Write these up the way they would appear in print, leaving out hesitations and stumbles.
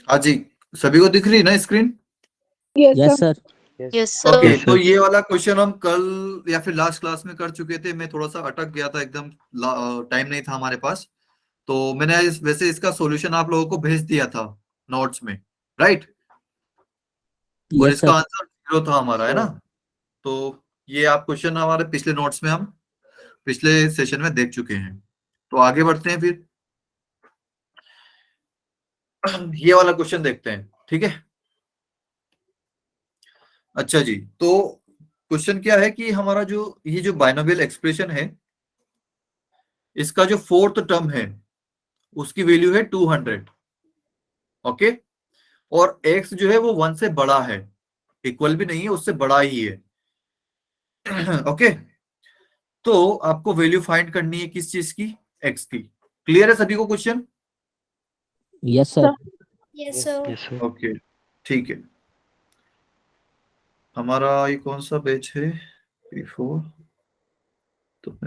हाँ जी, सभी को दिख रही है ना screen? Yes sir. Yes okay, sir. तो ये वाला क्वेश्चन हम कल या फिर लास्ट क्लास में कर चुके थे। मैं थोड़ा सा अटक गया था, एकदम टाइम नहीं था हमारे पास। तो मैंने वैसे इसका सॉल्यूशन आप लोगों को भेज दिया था नोट्स में, राइट? और यस इसका सर। आंसर 0 था हमारा, है ना? तो ये आप क्वेश्चन हमारे पिछले नोट्स में हम पिछले सेशन में देख चुके हैं। तो आगे बढ़ते हैं फिर। ये वाला क्वेश्चन देखते हैं, ठीक है? अच्छा जी, तो क्वेश्चन क्या है कि हमारा जो ये जो बाइनोमियल एक्सप्रेशन है, इसका जो फोर्थ टर्म है उसकी वैल्यू है 200। ओके, और x जो है वो 1 से बड़ा है, इक्वल भी नहीं है, उससे बड़ा ही है। ओके, तो आपको वैल्यू फाइंड करनी है किस चीज की? x की। क्लियर है सभी को question? Yes sir. Yes sir. Okay, ठीक है। हमारा ये कौन सा बैच है? P4। तो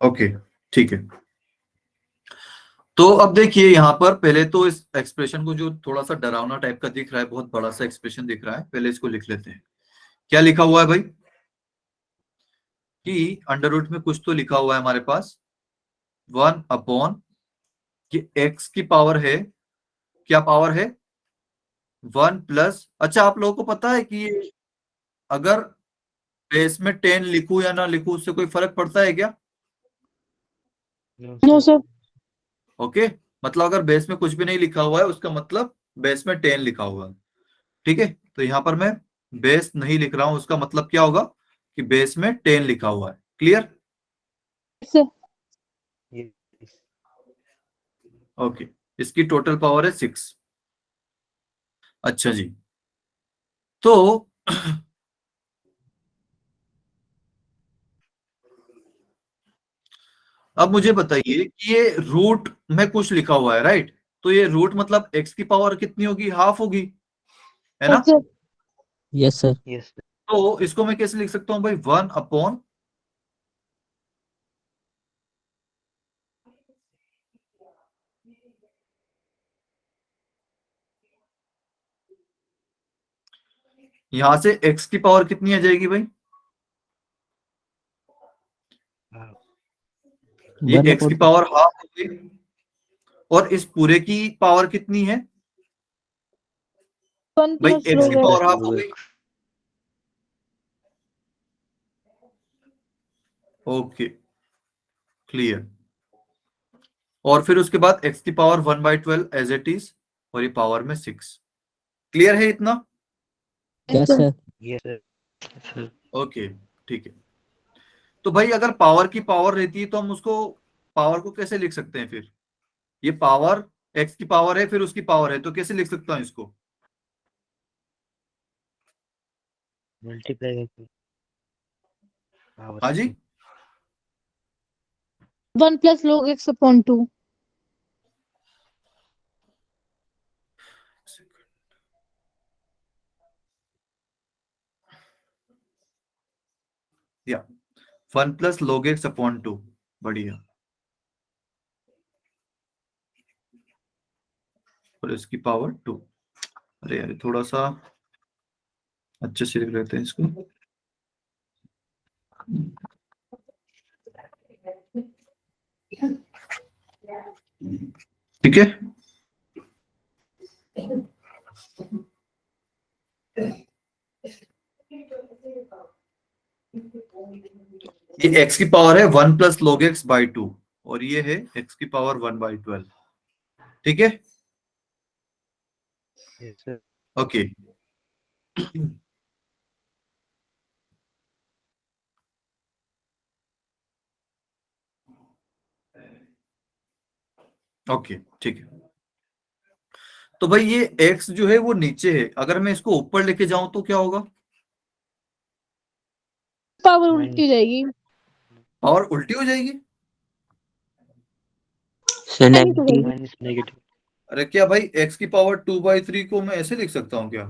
ओके, ठीक है। तो अब देखिए यहाँ पर पहले तो इस एक्सप्रेशन को, जो थोड़ा सा डरावना टाइप का दिख रहा है, बहुत बड़ा सा एक्सप्रेशन दिख रहा है, पहले इसको लिख लेते हैं। क्या लिखा हुआ है भाई? कि अंडर रूट में कुछ तो लिखा हुआ है हमारे पास, 1 अपॉन, ये x की पावर है, क्या पावर है? 1 प्लस, अच्छा आप लोगों को पता है कि ये अगर बेस में 10 लिखूं या ना लिखूं उससे कोई फर्क पड़ता है क्या? No sir. ओके, मतलब अगर बेस में कुछ भी नहीं लिखा हुआ है उसका मतलब बेस में 10 लिखा हुआ है, ठीक है? तो यहां पर मैं बेस नहीं लिख रहा हूं, उसका मतलब क्या होगा कि बेस में 10 लिखा हुआ है। क्लियर? सर ओके, इसकी टोटल पावर है 6। अच्छा जी, तो अब मुझे बताइए कि ये रूट में कुछ लिखा हुआ है, राइट? तो ये रूट मतलब x की पावर कितनी होगी? हाफ होगी, है ना? सर। Yes sir. तो इसको मैं कैसे लिख सकता हूँ भाई? 1 अपॉन, यहां से x की पावर कितनी आ जाएगी भाई? ये 1 x की अपॉन। पावर हाफ हो गई, और इस पूरे की पावर कितनी है 1 भाई? प्लस x की लोग पावर हाफ हो गई। Okay, clear. और फिर उसके बाद x की पावर 1/12 एज इट इज, और ये पावर में 6। क्लियर है इतना? Yes sir. ओके, ठीक है। तो भाई अगर पावर की पावर रहती है तो हम उसको, पावर को कैसे लिख सकते हैं फिर? ये पावर x की पावर है, फिर उसकी पावर है, तो कैसे लिख सकता हूं इसको? मल्टीप्लाई करके हाँ जी, 1 प्लस लोग x अपॉन 2। या 1 प्लस log x अपॉन 2, बढ़िया। और इसकी पावर 2। अरे यार थोड़ा सा अच्छे से लिख लेते हैं इसको। ठीक है, ये x की पावर है 1 प्लस log x/2, और ये है x की पावर 1/12। ठीक है, ओके। ओके, ठीक है। तो भाई ये x जो है वो नीचे है, अगर मैं इसको ऊपर लेके जाऊं तो क्या होगा? पावर उल्टी हो जाएगी। पावर उल्टी हो जाएगी? नेगेटिव। अरे क्या भाई, x की पावर 2/3 को मैं ऐसे लिख सकता हूँ क्या?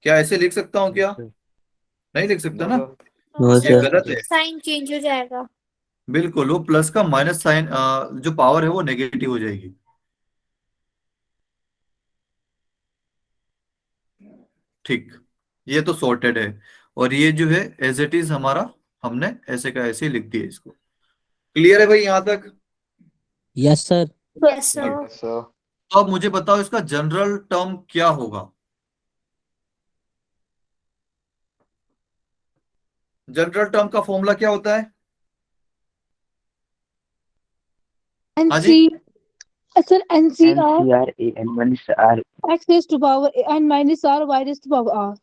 क्या ऐसे लिख सकता हूँ क्या? Yes, sir. नहीं लिख सकता ना, No, ये sir. गलत है। साइन चेंज हो जाएगा। बिल्कुल, वो प्लस का माइनस साइन, जो पावर है वो नेगेटिव हो जाएगी। ठीक, ये तो सॉर्टेड है। और ये जो है एज इट इज हमारा, हमने ऐसे का ऐसे ही लिख दिया इसको। क्लियर है भाई यहाँ तक? Yes sir. Yes sir. तो अब मुझे बताओ इसका जनरल टर्म क्या होगा। जनरल टर्म का फॉर्मूला क्या होता है? हाँ जी, NC sir NCR NCR A N minus R. x raised to power n minus r y raised to power r।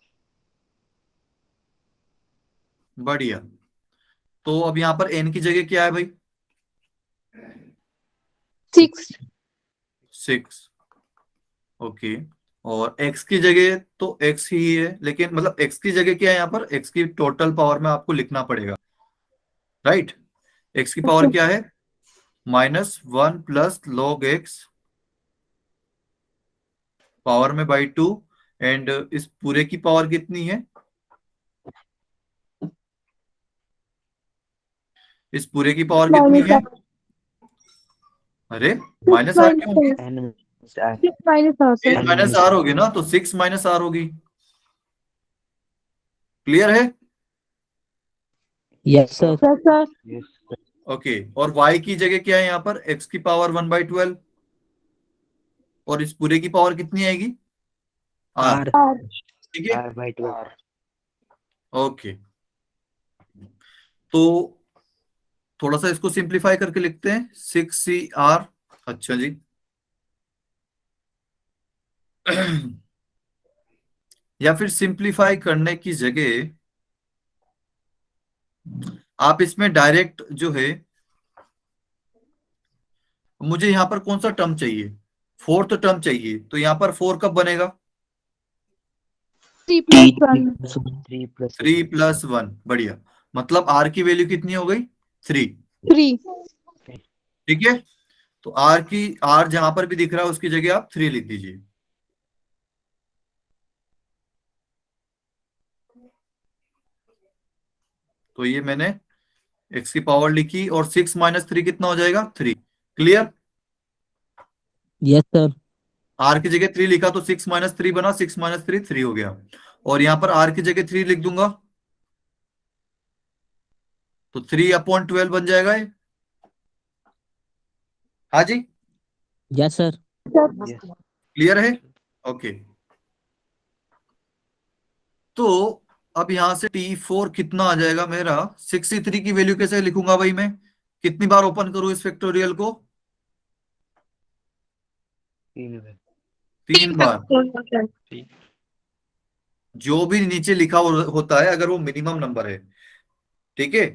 बढ़िया। तो अब यहाँ पर एन की जगह क्या है भाई? 6 6। ओके। और x की जगह तो x ही है, लेकिन मतलब x की जगह क्या है यहाँ पर? x की टोटल पावर में आपको लिखना पड़ेगा, राइट? x की पावर क्या है? -1 प्लस log x पावर में बाई 2। एंड इस पूरे की पावर कितनी है? इस पूरे की पावर कितनी है? अरे माइनस आर क्यों होगी? N minus R. 6 minus r sir। Minus r होगी ना, तो 6 माइनस आर होगी। क्लियर है? Yes sir. yes sir। Yes, sir. Okay. और y की जगह क्या है यहाँ पर? x की पावर 1/12। और इस पूरे की पावर कितनी आएगी? r। आर। r ठीक है, R by 12. ओके। तो थोड़ा सा इसको सिंप्लीफाई करके लिखते हैं, 6CR। अच्छा जी। या फिर सिंप्लीफाई करने की जगह आप इसमें डायरेक्ट जो है, मुझे यहाँ पर कौन सा टर्म चाहिए? फोर्थ टर्म चाहिए। तो यहाँ पर 4 कब बनेगा? 3 plus 1 3 plus 3 प्लस 1। बढ़िया। मतलब r की वैल्यू कितनी हो गई? 3। 3 ठीक है। तो r जहां पर भी दिख रहा है उसकी जगह आप 3 लिख दीजिए। तो ये मैंने x की पावर लिखी, और 6 माइनस 3 कितना हो जाएगा? 3। क्लियर? Yes sir. r की जगह 3 लिखा तो 6 माइनस 3 बना, 6 माइनस 3 3 हो गया। और यहां पर r की जगह 3 लिख दूंगा, तो 3/12 बन जाएगा ये। हाँ जी, यस सर। Yes. क्लियर है? ओके। तो अब यहां से T4 कितना आ जाएगा मेरा? 63 की वैल्यू कैसे लिखूंगा भाई मैं? कितनी बार ओपन करूं इस फैक्टोरियल को? 3 बार. 3 बार। जो भी नीचे लिखा होता है, अगर वो मिनिमम नंबर है, ठीक है।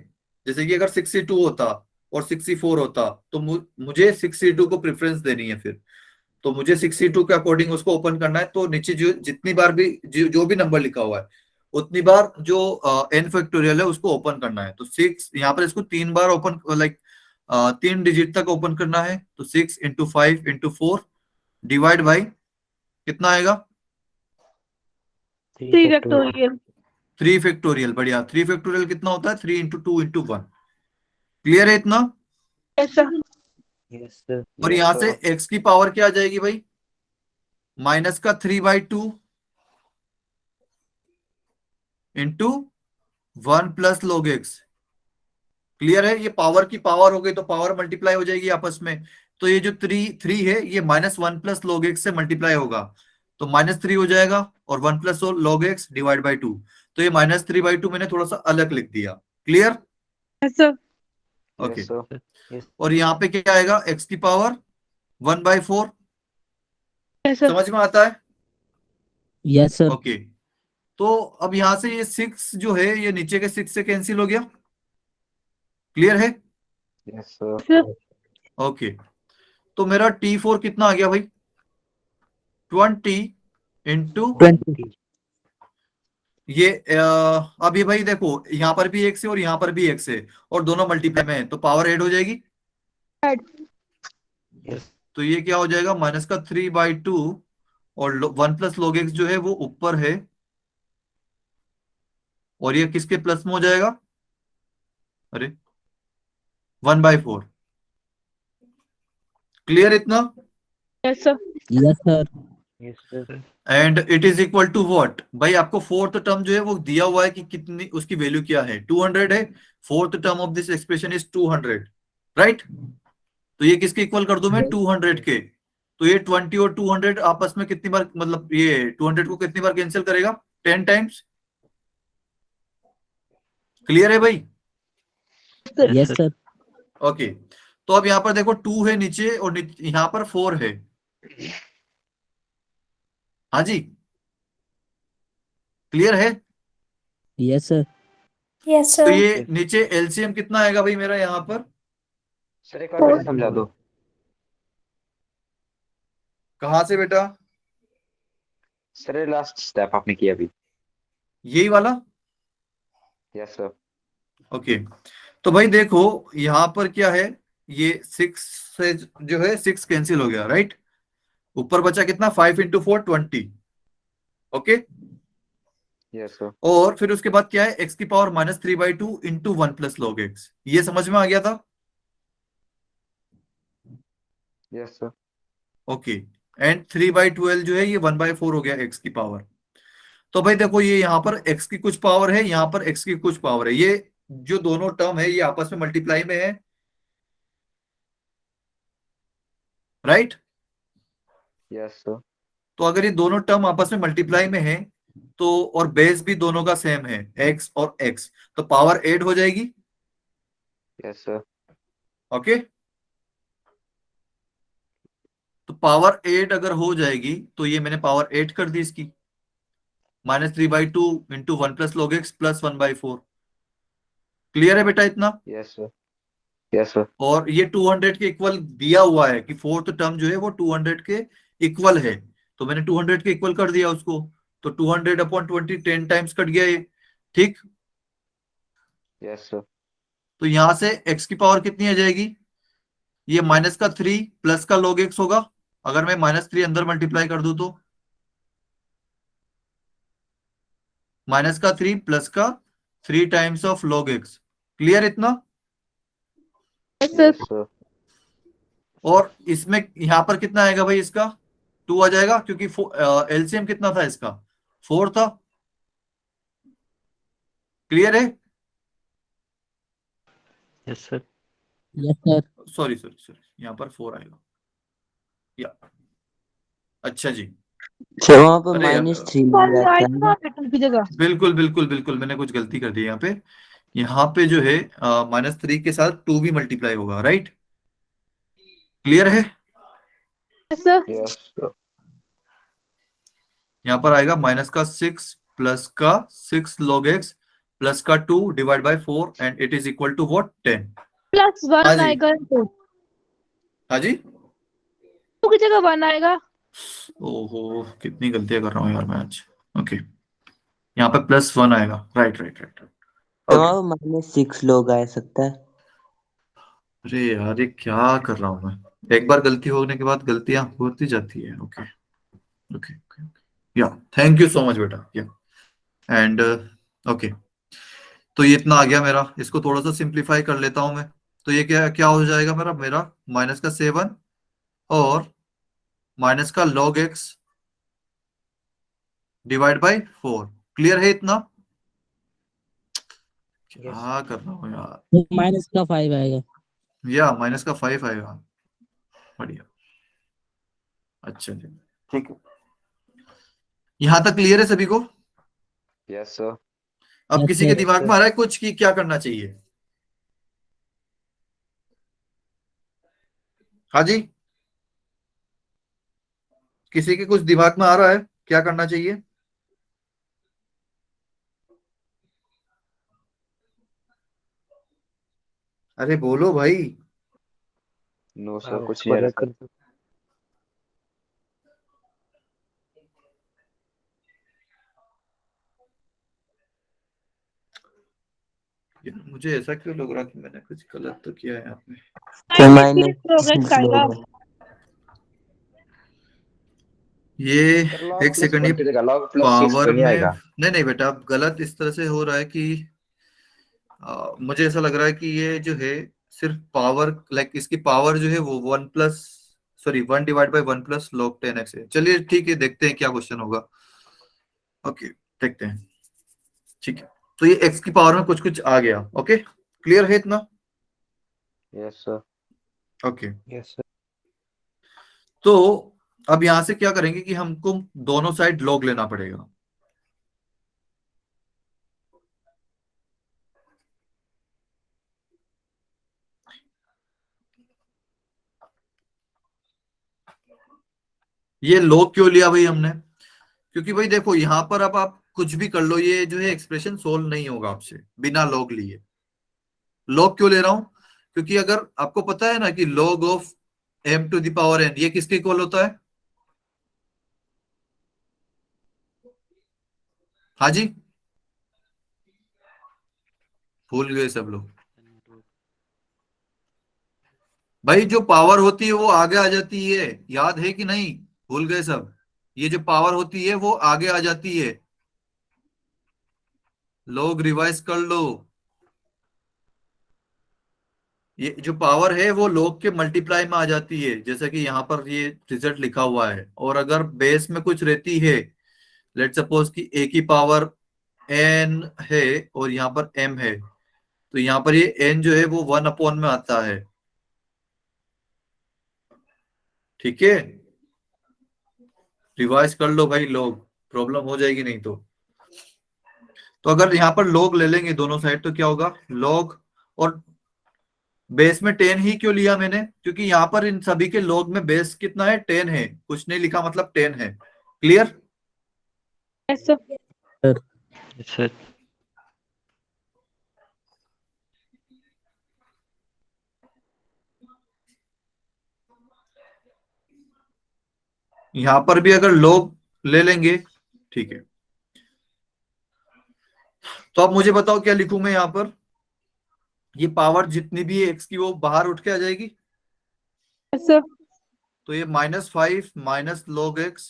जैसे कि अगर 62 होता और 64 होता, तो मुझे 62 को प्रेफरेंस देनी है फिर। तो मुझे 62 के अकॉर्डिंग उसको ओपन करना है। तो नीचे जो जितनी बार भी जो भी नंबर लिखा हुआ है, उतनी बार जो n फैक्टोरियल है उसको ओपन करना है। तो 6 यहाँ पर इसको 3 बार ओपन, लाइक 3 डिजिट तक ओपन करना है। तो 6 इंटू 5 इंटू 4 डिवाइड बाई कितना आएगा? 3 factorial। 3 फैक्टोरियल। बढ़िया। 3 फैक्टोरियल कितना होता है? 3 इंटू 2 इंटू 1। क्लियर है इतना? yes sir। Yes, sir. और यहां से x की पावर क्या आ जाएगी भाई? माइनस का 3/2 into 1 plus log x। Clear है? ये पावर की पावर हो गई तो पावर मल्टीप्लाई हो जाएगी आपस में। तो ये जो 3 है ये -1 प्लस log x से मल्टीप्लाई होगा, तो -3 हो जाएगा। और 1 plus log x divide by 2। तो ये -3/2 मैंने थोड़ा सा अलग लिख दिया। Clear? yes sir। Okay. Yes. और यहाँ पे क्या आएगा? x की पावर 1/4। yes sir। समझ में आता है? Yes sir. ओके। तो अब यहां से ये 6 जो है ये नीचे के 6 से कैंसिल हो गया। क्लियर है? Yes, sir. sir। ओके। तो मेरा T4 कितना आ गया भाई? 20 इंटू 20. ये अभी भाई देखो, यहाँ पर भी x है और यहाँ पर भी x है, और दोनों मल्टीप्लाई में है, तो पावर ऐड हो जाएगी। Add। Yes. तो ये क्या हो जाएगा? -3/2। और 1 प्लस log x जो है वो ऊपर है, और ये किसके प्लस में हो जाएगा, अरे 1/4। क्लियर इतना? Yes, sir. Yes, sir. Yes, sir. And it is equal to what भाई, आपको फोर्थ टर्म जो है वो दिया हुआ है कि कितनी उसकी वैल्यू क्या है, 200 है। Fourth term of this expression is 200, right? तो ये किसके इक्वल कर दूं मैं, 200 के। तो ये 20 और 200 आपस में कितनी बार, मतलब ये 200 को कितनी बार कैंसिल करेगा, 10 टाइम्स। क्लियर है भाई? Yes, sir. ओके, तो अब यहाँ पर देखो 2 है नीचे और यहाँ पर 4 है। हाँ जी, क्लियर है? Yes, sir. Yes, तो sir. ये नीचे एलसीएम कितना आएगा भाई मेरा यहाँ पर, सर एक बार फिर से समझा दो। कहाँ से बेटा, सर लास्ट स्टेप आपने किया अभी। यही वाला? Yes sir. ओके, तो भाई देखो यहाँ पर क्या है, ये 6 से जो है 6 कैंसिल हो गया, राइट? ऊपर बचा कितना, 5 इंटू 4 20। Okay, yes sir. और फिर उसके बाद क्या है, x की power -3/2 into 1 plus log x. ये समझ में आ गया था? Yes sir. ओके, एंड 3/12 जो है ये 1/4 हो गया x की पावर। तो भाई देखो ये यहाँ पर x की कुछ पावर है, यहाँ पर x की कुछ पावर है, ये जो दोनों टर्म है ये आपस में मल्टीप्लाई में है, राइट? Yes sir. तो अगर ये दोनों टर्म आपस में मल्टीप्लाई में है तो, और बेस भी दोनों का सेम है x और x, तो पावर 8 हो जाएगी। Yes sir. ओके, तो पावर 8 अगर हो जाएगी तो ये मैंने पावर 8 कर दी इसकी, -3/2 into 1 plus log x plus 1/4। Clear है बेटा इतना? Yes sir. Yes sir. और ये 200 के इक्वल दिया हुआ है कि फोर्थ टर्म जो है वो 200 के इक्वल है, तो मैंने 200 के इक्वल कर दिया उसको। तो 200/20 10 टाइम्स कट गया ये, ठीक? Yes sir. तो यहां से x की पावर कितनी आ जाएगी, ये -3 प्लस का log x होगा। अगर मैं -3 अंदर मल्टीप्लाई कर दूं तो -3 प्लस का 3 times of log x। Clear इतना? Yes, sir. Yes sir. और इसमें यहां पर कितना आएगा भाई, इसका 2 आ जाएगा, क्योंकि एलसीएम कितना था इसका, 4 था। क्लियर है? Yes sir. Yes, sir. Sorry sorry sorry, यहाँ पर 4 आएगा या, अच्छा जी। सर वहाँ पर अरे यार, -3 One मिल जाता है आएगा बेटन की जगह। बिल्कुल बिल्कुल बिल्कुल, मैंने कुछ गलती कर दी यहाँ पे। यहाँ पे जो है -3 के साथ 2 भी मल्टीप्लाई होगा, राइट? क्लियर है? Yes, sir. Yes sir. यहाँ पर आएगा -6 प्लस का 6 log x प्लस का 2 divide by 4 and it is equal to what, 10। Plus हाँ 1 जी, आएगा तो हाँ जी। 2 की जगह 1 आएगा। ओहो, कितनी गलतियां कर रहा हूँ यार मैं आज। ओके, यहाँ पे +1 आएगा, राइट राइट राइट। तो वहाँ पर -6 लोग आ सकता है। अरे यार ये क्या कर रहा हूँ मैं, एक बार गलती होने के बाद गलतियां होती जाती है। ओके ओके ओके, या थैंक यू सो मच बेटा, या एंड ओके। तो ये इतना आ गया मेरा, इसको थोड़ा सा सिंप्लीफाई कर लेता हूं मैं। तो ये क्या क्या हो जाएगा मेरा मेरा -7 और माइनस का log x divide by 4। Clear है इतना? क्या कर रहा हूँ यार, -5 आएगा। या -5 आएगा, बढ़िया। अच्छा जी, ठीक है, यहां तक क्लियर है सभी को? Yes sir. अब Yes, किसी के sir. दिमाग में आ रहा है कुछ कि क्या करना चाहिए? हाँ जी, किसी के कुछ दिमाग में आ रहा है क्या करना चाहिए? अरे बोलो भाई। नो सर कुछ नहीं आ रहा सर। यार, मुझे ऐसा क्यों लग रहा कि मैंने कुछ गलत तो किया है यहाँ पे। तो 93 प्रोग्रेस -6 आएगा। लोग हैं। ये log एक plus सेकंड, ये 1 की जगह log plus 6 पावर तो नहीं में आएगा? नहीं बेटा, अब गलत इस तरह से हो रहा है कि मुझे ऐसा लग रहा है कि ये जो है सिर्फ पावर, लाइक इसकी पावर जो है वो 1 divide by 1 plus log 10x है। चलिए ठीक है, देखते हैं क्या क्वेश्चन होगा। ओके, देखते हैं। ठीक है, तो ये x की पावर में कुछ कुछ आ गया। ओके, क्लियर है इतना? Yes sir. Okay, Yes sir. तो अब यहां से क्या करेंगे कि हमको दोनों साइड log लेना पड़ेगा। ये log क्यों लिया भाई हमने? क्योंकि भाई देखो, यहां पर अब आप कुछ भी कर लो, ये जो है एक्सप्रेशन सोल्व नहीं होगा आपसे बिना log लिए। log क्यों ले रहा हूं? क्योंकि अगर आपको पता है ना कि log of m to the power n ये किसके इक्वल होता है? हाँ जी, भूल गए सब लोग। भाई जो पावर होती है वो आगे आ जाती है, याद है कि नहीं? भूल गए सब? ये जो पावर होती है वो आगे आ जाती है। लोग रिवाइज कर लो। ये जो पावर है वो लोग के मल्टीप्लाई में आ जाती है, जैसा कि यहाँ पर ये रिजल्ट लिखा हुआ है। और अगर बेस में कुछ रहती है, लेट सपोज कि a की पावर n है और यहाँ पर m है, तो यहाँ पर ये n जो है वो 1 अपॉन में आता है। ठीक है, रिवाइज कर लो भाई लोग, प्रॉब्लम हो जाएगी नहीं तो। अगर यहाँ पर log ले लेंगे दोनों साइड तो क्या होगा? log, और बेस में 10 ही क्यों लिया मैंने? क्योंकि यहाँ पर इन सभी के log में बेस कितना है? 10 है, कुछ नहीं लिखा मतलब 10 है। Clear? Yes sir. Yes sir. यहां पर भी अगर log ले लेंगे, ठीक है, तो अब मुझे बताओ क्या लिखूं मैं यहां पर? ये पावर जितनी भी है x की वो बाहर उठ के आ जाएगी। Yes sir. तो ये -5 माइनस log x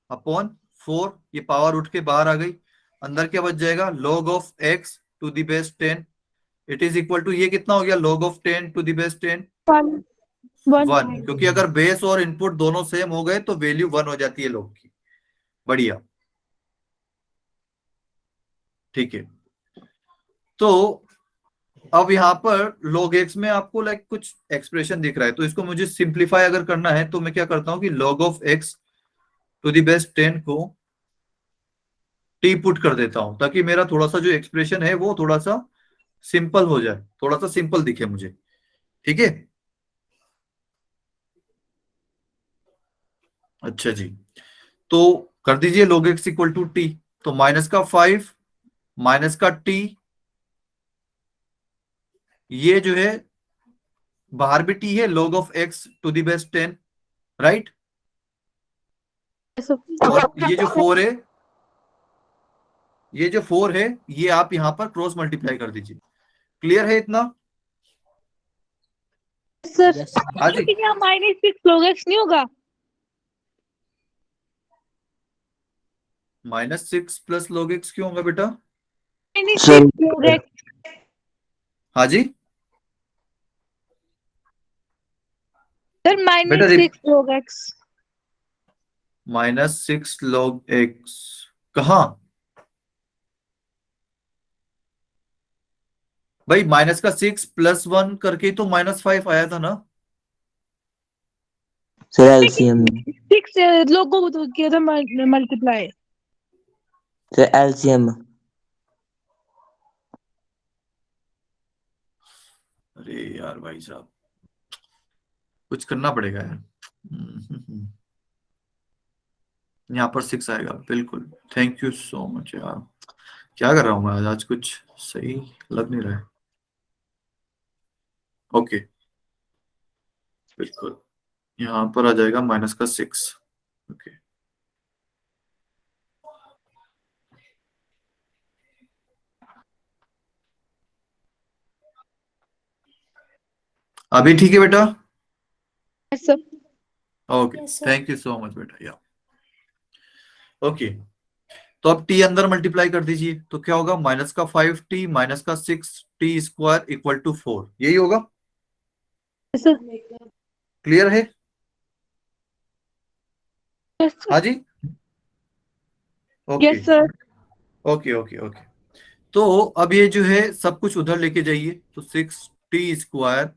अपॉन 4, ये पावर उठ के बाहर आ गई। अंदर क्या बच जाएगा? log of x to the base 10, it is equal to, ये कितना हो गया? log of 10 to the base 10, 1 1। 1. क्योंकि अगर बेस और इनपुट दोनों सेम हो गए तो वैल्यू 1 हो जाती है log की। बढ़िया, ठीक है। तो अब यहाँ पर log x में आपको लाइक कुछ एक्सप्रेशन दिख रहा है, तो इसको मुझे सिंप्लीफाई अगर करना है तो मैं क्या करता हूँ कि log of x to the base 10 को t पुट कर देता हूं, ताकि मेरा थोड़ा सा जो एक्सप्रेशन है वो थोड़ा सा सिंपल हो जाए, थोड़ा सा सिंपल दिखे मुझे। ठीक है, अच्छा जी, तो कर दीजिए log x equal to t। तो माइनस का 5 माइनस का t, ये जो है बाहर भी t है, log of x to the base 10, right? Yes sir. और ये जो 4 है, ये जो 4 है, ये आप यहां पर क्रॉस मल्टीप्लाई कर दीजिए। क्लियर है इतना? Yes sir. Yes, sir. हाँ जी, लेकिन यहाँ -6 log x नहीं होगा? -6 प्लस log x क्यों होगा बेटा? Sir -6 log x. हाँ जी Sir बेटा, -6 log x. -6 log x कहाँ? भाई माइनस का 6 प्लस 1 करके तो -5 आया था ना। सर एलसीएम 6 लोगों को तो किया था मल्टीप्लाई. सर एलसीएम अरे यार भाई साहब, कुछ करना पड़ेगा यार। यहाँ पर 6 आएगा बिल्कुल। थैंक यू सो मच यार, क्या कर रहा हूँ मैं आज? आज कुछ सही लग नहीं रहा है। ओके, बिल्कुल यहाँ पर आ जाएगा -6। ओके, अभी ठीक है बेटा? Yes sir. Okay, Yes, sir. Thank you so much बेटा। या ओके, तो अब टी अंदर मल्टीप्लाई कर दीजिए, तो क्या होगा, माइनस का 5t माइनस का 6t स्क्वायर इक्वल टू 4, यही होगा। Yes, sir. क्लियर है? Yes, sir. हाँ जी, okay Yes, sir. Okay okay okay. तो अब ये जो है सब कुछ उधर लेके जाइए, तो 6t स्क्वायर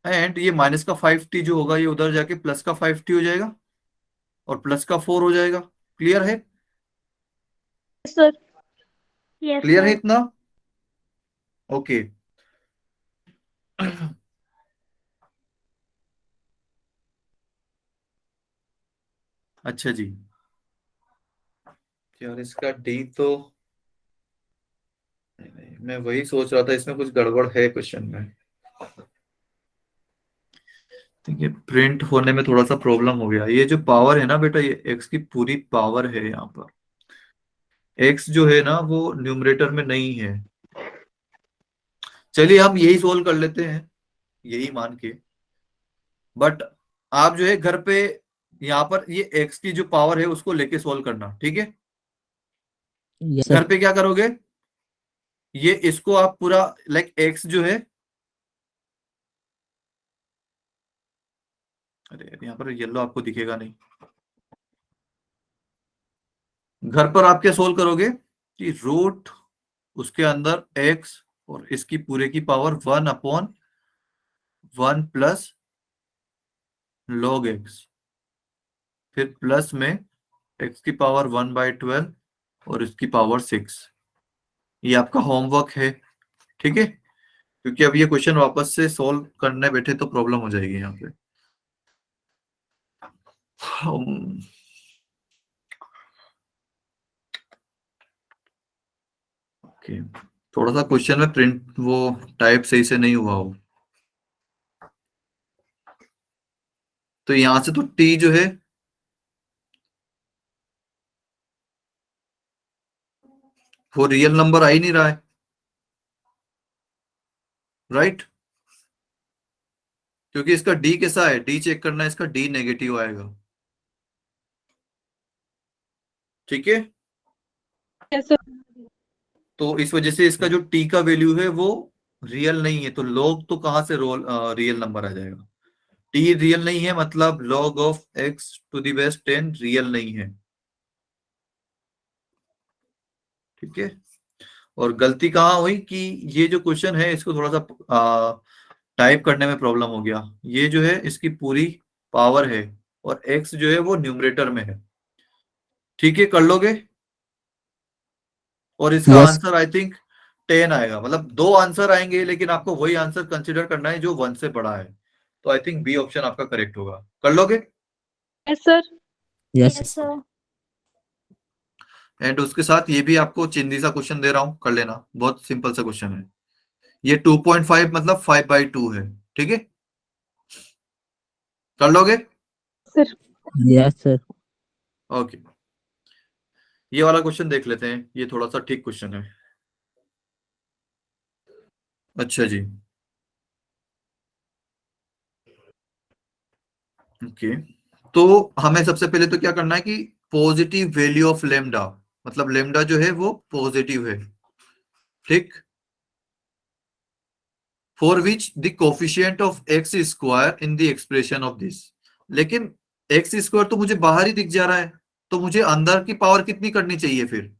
एंड ये माइनस का 5t जो होगा ये उधर जाके प्लस का 5t हो जाएगा और प्लस का 4 हो जाएगा। क्लियर है? Yes, sir. Yes, क्लियर है sir. इतना? ओके। अच्छा जी, यार इसका डी तो नहीं, मैं वही सोच रहा था, इसमें कुछ गड़बड़ है क्वेश्चन में। देखिए प्रिंट होने में थोड़ा सा प्रॉब्लम हो गया। ये जो पावर है ना बेटा, ये एक्स की पूरी पावर है यहाँ पर। एक्स जो है ना वो न्यूमरेटर में नहीं है। चलिए हम यही सोल्व कर लेते हैं, यही मान के। बट आप जो है घर पे यहाँ पर ये एक्स की जो पावर है उसको लेके सोल्व करना, ठीक है? Yes, घर sir. पे क्या करोगे, ये इसको आप पूरा लाइक एक्स जो है, अरे यहाँ पर येलो आपको दिखेगा नहीं। घर पर आप क्या सोल्व करोगे कि रूट उसके अंदर एक्स और इसकी पूरे की पावर 1/1 प्लस log x, फिर प्लस में एक्स की पावर 1/12 और इसकी पावर 6। ये आपका होमवर्क है, ठीक है? क्योंकि अब ये क्वेश्चन वापस से सॉल्व करने बैठे तो प्रॉब्लम हो जाएगी यहाँ पे। ओके, थोड़ा सा क्वेश्चन में प्रिंट वो टाइप सही से नहीं हुआ हो, तो यहां से तो टी जो है वो रियल नंबर आ ही नहीं रहा है, राइट? क्योंकि इसका डी कैसा है, डी चेक करना है, इसका डी नेगेटिव आएगा, ठीक है? Yes, sir. तो इस वजह से इसका जो टी का वैल्यू है वो रियल नहीं है, तो log तो कहां से रियल नंबर आ जाएगा? टी रियल नहीं है, मतलब log of x to the base 10 real नहीं है, ठीक है? और गलती कहाँ हुई कि ये जो क्वेश्चन है इसको थोड़ा सा टाइप करने में प्रॉब्लम हो गया। ये जो है इसकी पूरी पावर है और x जो है वो न्यूमरेटर में है, ठीक है? कर लोगे? और इसका Yes. आंसर आई थिंक 10 आएगा, मतलब दो आंसर आएंगे लेकिन आपको वही आंसर कंसिडर करना है जो 1 से बड़ा है, तो आई थिंक बी ऑप्शन आपका करेक्ट होगा। कर लोगे? Yes, sir. Yes. Yes, sir. And उसके साथ ये भी आपको चिंदी सा क्वेश्चन दे रहा हूं, कर लेना, बहुत सिंपल सा क्वेश्चन है। ये 2.5 मतलब 5/2 है, ठीक है? कर लोगे? Sir. Yes, sir. ओके, ये वाला क्वेश्चन देख लेते हैं, ये थोड़ा सा ठीक क्वेश्चन है। अच्छा जी, ओके, तो हमें सबसे पहले तो क्या करना है कि पॉजिटिव वैल्यू ऑफ लेमडा, मतलब लेमडा जो है वो पॉजिटिव है, ठीक? For which the coefficient of x square in the expression of this. लेकिन एक्स स्क्वायर तो मुझे बाहर ही दिख जा रहा है, तो मुझे अंदर की पावर कितनी करनी चाहिए फिर?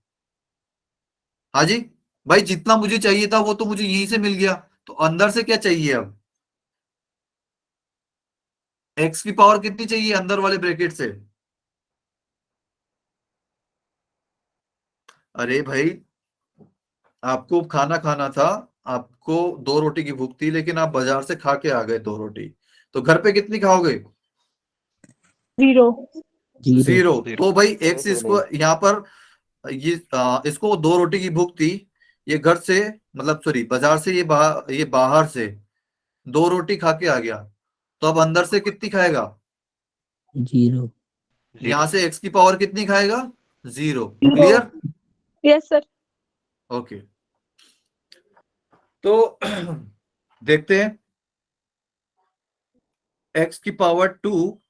हाँ जी भाई, जितना मुझे चाहिए था वो तो मुझे यहीं से मिल गया, तो अंदर से क्या चाहिए अब? एक्स की पावर कितनी चाहिए अंदर वाले ब्रैकेट से? अरे भाई, आपको खाना खाना था, आपको 2 रोटी की भूख थी, लेकिन आप बाजार से खा के आ गए 2 रोटी, तो घर पे कितनी खाओगे? 0. 0. 0। तो भाई एक्स बिल्कुल इसको नहीं। यहाँ पर ये इसको 2 रोटी की भूख थी, ये घर से मतलब सॉरी बाजार से ये बाहर से 2 रोटी खा के आ गया, तो अब अंदर से कितनी खाएगा? 0. यहाँ से एक्स की पावर कितनी खाएगा? 0। 0. क्लियर? Yes, sir. ओके, तो देखते हैं, एक्स की power 2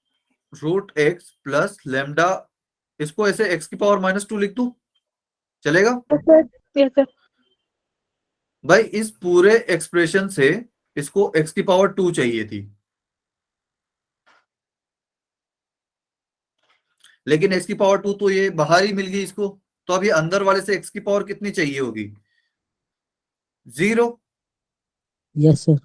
root x plus lambda, इसको ऐसे एक्स की पावर -2 लिख दूं, चलेगा? Yes, sir. भाई इस पूरे एक्सप्रेशन से इसको एक्स की पावर 2 चाहिए थी, लेकिन एक्स की पावर 2 तो ये बाहर ही मिल गई इसको, तो अब ये अंदर वाले से एक्स की पावर कितनी चाहिए होगी? 0। Yes, sir.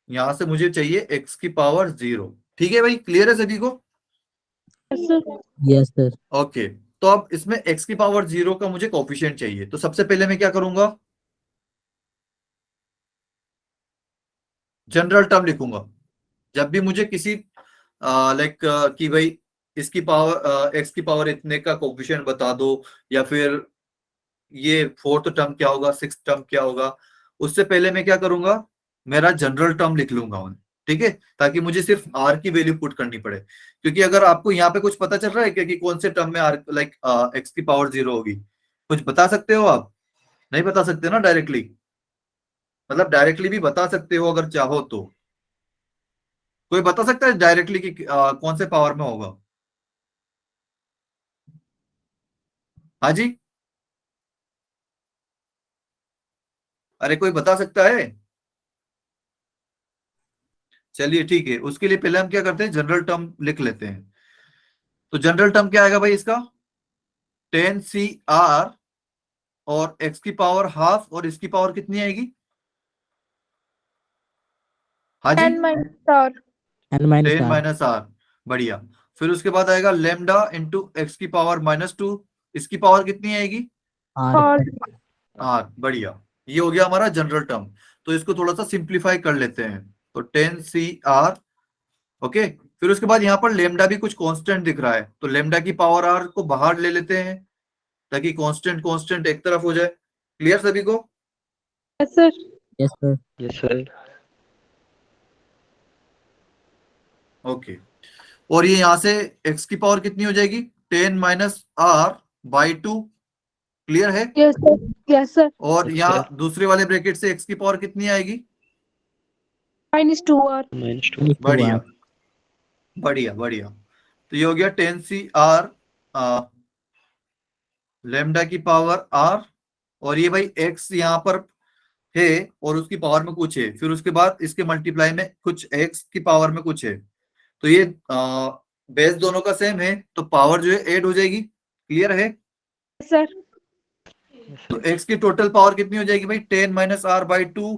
यहां से मुझे चाहिए एक्स की पावर 0। ठीक है भाई, क्लियर है सभी को? Yes, sir. Yes, sir. Okay, तो अब इसमें एक्स की पावर 0 का मुझे कोफिशिएंट चाहिए, तो सबसे पहले मैं क्या करूंगा? जनरल टर्म लिखूंगा। जब भी मुझे किसी लाइक कि भाई इसकी पावर एक्स की पावर इतने का कोफिशिएंट बता दो, या फिर ये फोर्थ टर्म क्या होगा, सिक्स टर्म क्या होगा, उससे पहले मैं क्या करूंगा? मेरा जनरल टर्म लिख लूंगा, ठीक है, ताकि मुझे सिर्फ आर की वैल्यू पुट करनी पड़े। क्योंकि अगर आपको यहाँ पे कुछ पता चल रहा है क्या कि कौन से टर्म में आर लाइक एक्स की पावर 0 होगी, कुछ बता सकते हो आप? नहीं बता सकते ना डायरेक्टली, मतलब डायरेक्टली भी बता सकते हो अगर चाहो तो। कोई बता सकता है डायरेक्टली कि कौन से पावर में होगा? हाँ जी, अरे कोई बता सकता है? चलिए ठीक है, उसके लिए पहले हम क्या करते हैं, जनरल टर्म लिख लेते हैं। तो जनरल टर्म क्या आएगा भाई इसका? 10 CR और एक्स की पावर हाफ, और इसकी पावर कितनी आएगी? हाँ जी, 10 minus R. N minus 10 R. -R। बढ़िया। फिर उसके बाद आएगा लेमडा इंटू एक्स की पावर -2, इसकी पावर कितनी आएगी? R. R. R। बढ़िया, ये हो गया हमारा जनरल टर्म। तो इसको थोड़ा सा सिंप्लीफाई कर लेते हैं, तो 10 CR। ओके, फिर उसके बाद यहाँ पर लेमडा भी कुछ कांस्टेंट दिख रहा है, तो लेमडा की पावर R को बाहर ले लेते हैं ताकि कांस्टेंट कांस्टेंट एक तरफ हो जाए। क्लियर सभी को? Yes, sir. Yes, sir. Yes, sir. Okay, और ये यहां से एक्स की पावर कितनी हो जाएगी? 10 - R/2। क्लियर है? Yes, sir. Yes, sir. और Yes, यहाँ sir. दूसरे वाले ब्रैकेट से एक्स की पावर कितनी आएगी? Minus 2R. -2. Minus 2 बढ़िया R. बढ़िया बढ़िया। तो ये हो गया 10 CR लेमडा की पावर R, और ये भाई एक्स यहाँ पर है और उसकी पावर में कुछ है, फिर उसके बाद इसके मल्टीप्लाई में कुछ एक्स की पावर में कुछ है, तो ये बेस दोनों का सेम है, तो पावर जो है ऐड हो जाएगी। क्लियर है? Yes, sir. Yes, तो sir. x की टोटल पावर कितनी हो जाएगी भाई? 10 - R/2,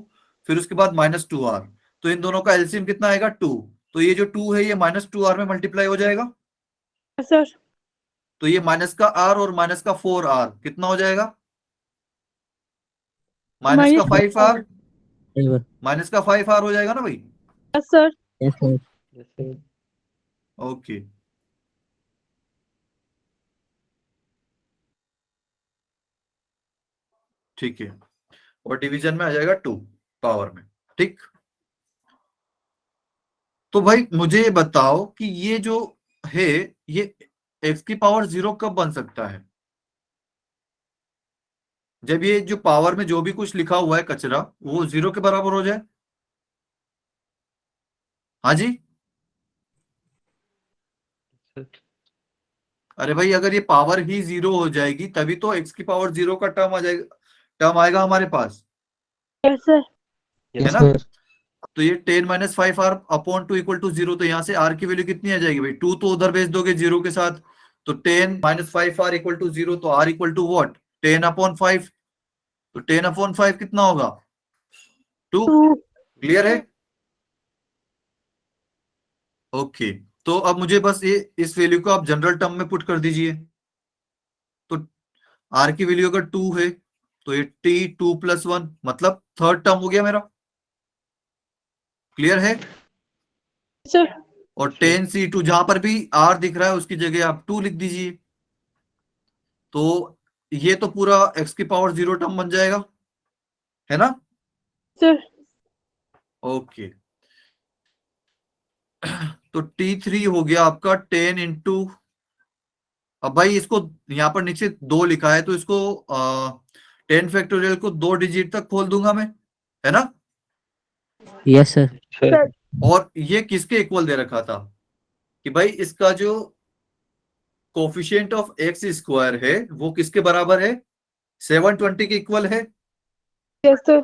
फिर उसके बाद -2R, तो इन दोनों का एलसीएम कितना आएगा? 2। तो ये जो 2 है ये -2R में मल्टीप्लाई हो जाएगा, Yes, sir. तो ये माइनस का R और माइनस का 4R कितना हो जाएगा? माइनस का 5R, Favor. माइनस का 5R हो जाएगा ना भाई? Yes, sir. Yes, sir. Yes, sir. Okay, ठीक है, और डिवीजन में आ जाएगा 2 पावर में। ठीक, तो भाई मुझे ये बताओ कि ये जो है ये x की पावर 0 कब बन सकता है? जब ये जो पावर में जो भी कुछ लिखा हुआ है कचरा वो 0 के बराबर हो जाए। हाँ जी, Sir. अरे भाई अगर ये पावर ही 0 हो जाएगी तभी तो x की पावर 0 का टर्म आ जाएगा, टर्म आएगा हमारे पास, Yes, sir. है Yes, ना? sir. तो ये 10 - 5R/2 = 0, तो यहाँ से r की वैल्यू कितनी आ जाएगी भाई? 2 तो उधर भेज दोगे 0 के साथ, तो 10 - 5R = 0, तो r = व्हाट? 10/5। तो 10/5 कितना होगा? 2। 2. क्लियर है? ओके, तो अब मुझे बस ये इस वैल्यू को आप जनरल टर्म में पुट कर दीजिए। तो r की वैल्यू अगर 2 है तो ये t 2 + 1 मतलब थर्ड टर्म हो गया मेरा। क्लियर है? Yes, sir. और 10C2 जहां पर भी r दिख रहा है उसकी जगह आप 2 लिख दीजिए, तो ये तो पूरा x की पावर 0 टर्म बन जाएगा, है ना? Sir. ओके, तो T3 हो गया आपका 10 इंटू, अब भाई इसको यहाँ पर नीचे 2 लिखा है तो इसको 10 फैक्टोरियल को 2 डिजिट तक खोल दूंगा मैं, है ना? Yes, sir. Sir. और ये किसके इक्वल दे रखा था कि भाई इसका जो कोफिशिएंट ऑफ एक्स स्क्वायर है वो किसके बराबर है? 720 के इक्वल है। Yes, sir.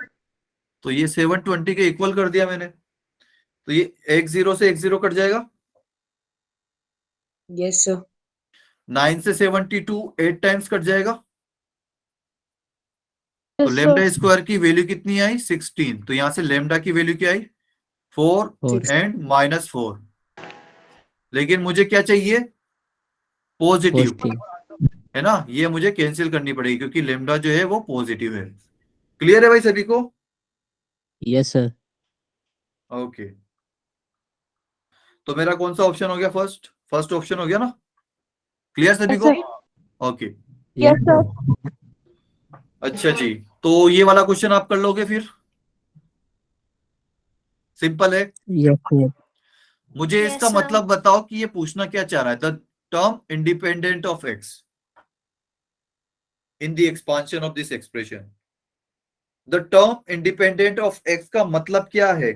तो ये 720 के इक्वल कर दिया मैंने, तो ये x0 से x0 कट जाएगा। Yes, sir. 9 से 72 8 टाइम्स कट जाएगा। तो Yes, लेमडा sir. स्क्वायर की वैल्यू कितनी आई? 16। तो यहां से लेमडा की वैल्यू क्या आई? 4 4. एंड -4। लेकिन मुझे क्या चाहिए? Positive, Positive. है ना? ये मुझे कैंसिल करनी पड़ेगी क्योंकि लेमडा जो है वो पॉजिटिव है। क्लियर है भाई सभी को? Yes, sir. ओके, तो मेरा कौन सा ऑप्शन हो गया? फर्स्ट ऑप्शन हो गया ना? क्लियर सभी Yes, को? sir. Okay, Yes, sir. अच्छा जी, तो ये वाला क्वेश्चन आप कर लोगे फिर? सिंपल है। Yes, sir. मुझे Yes, इसका sir. मतलब बताओ कि ये पूछना क्या चाह रहा है। The term independent of x in the expansion of this expression. The term independent of x का मतलब क्या है?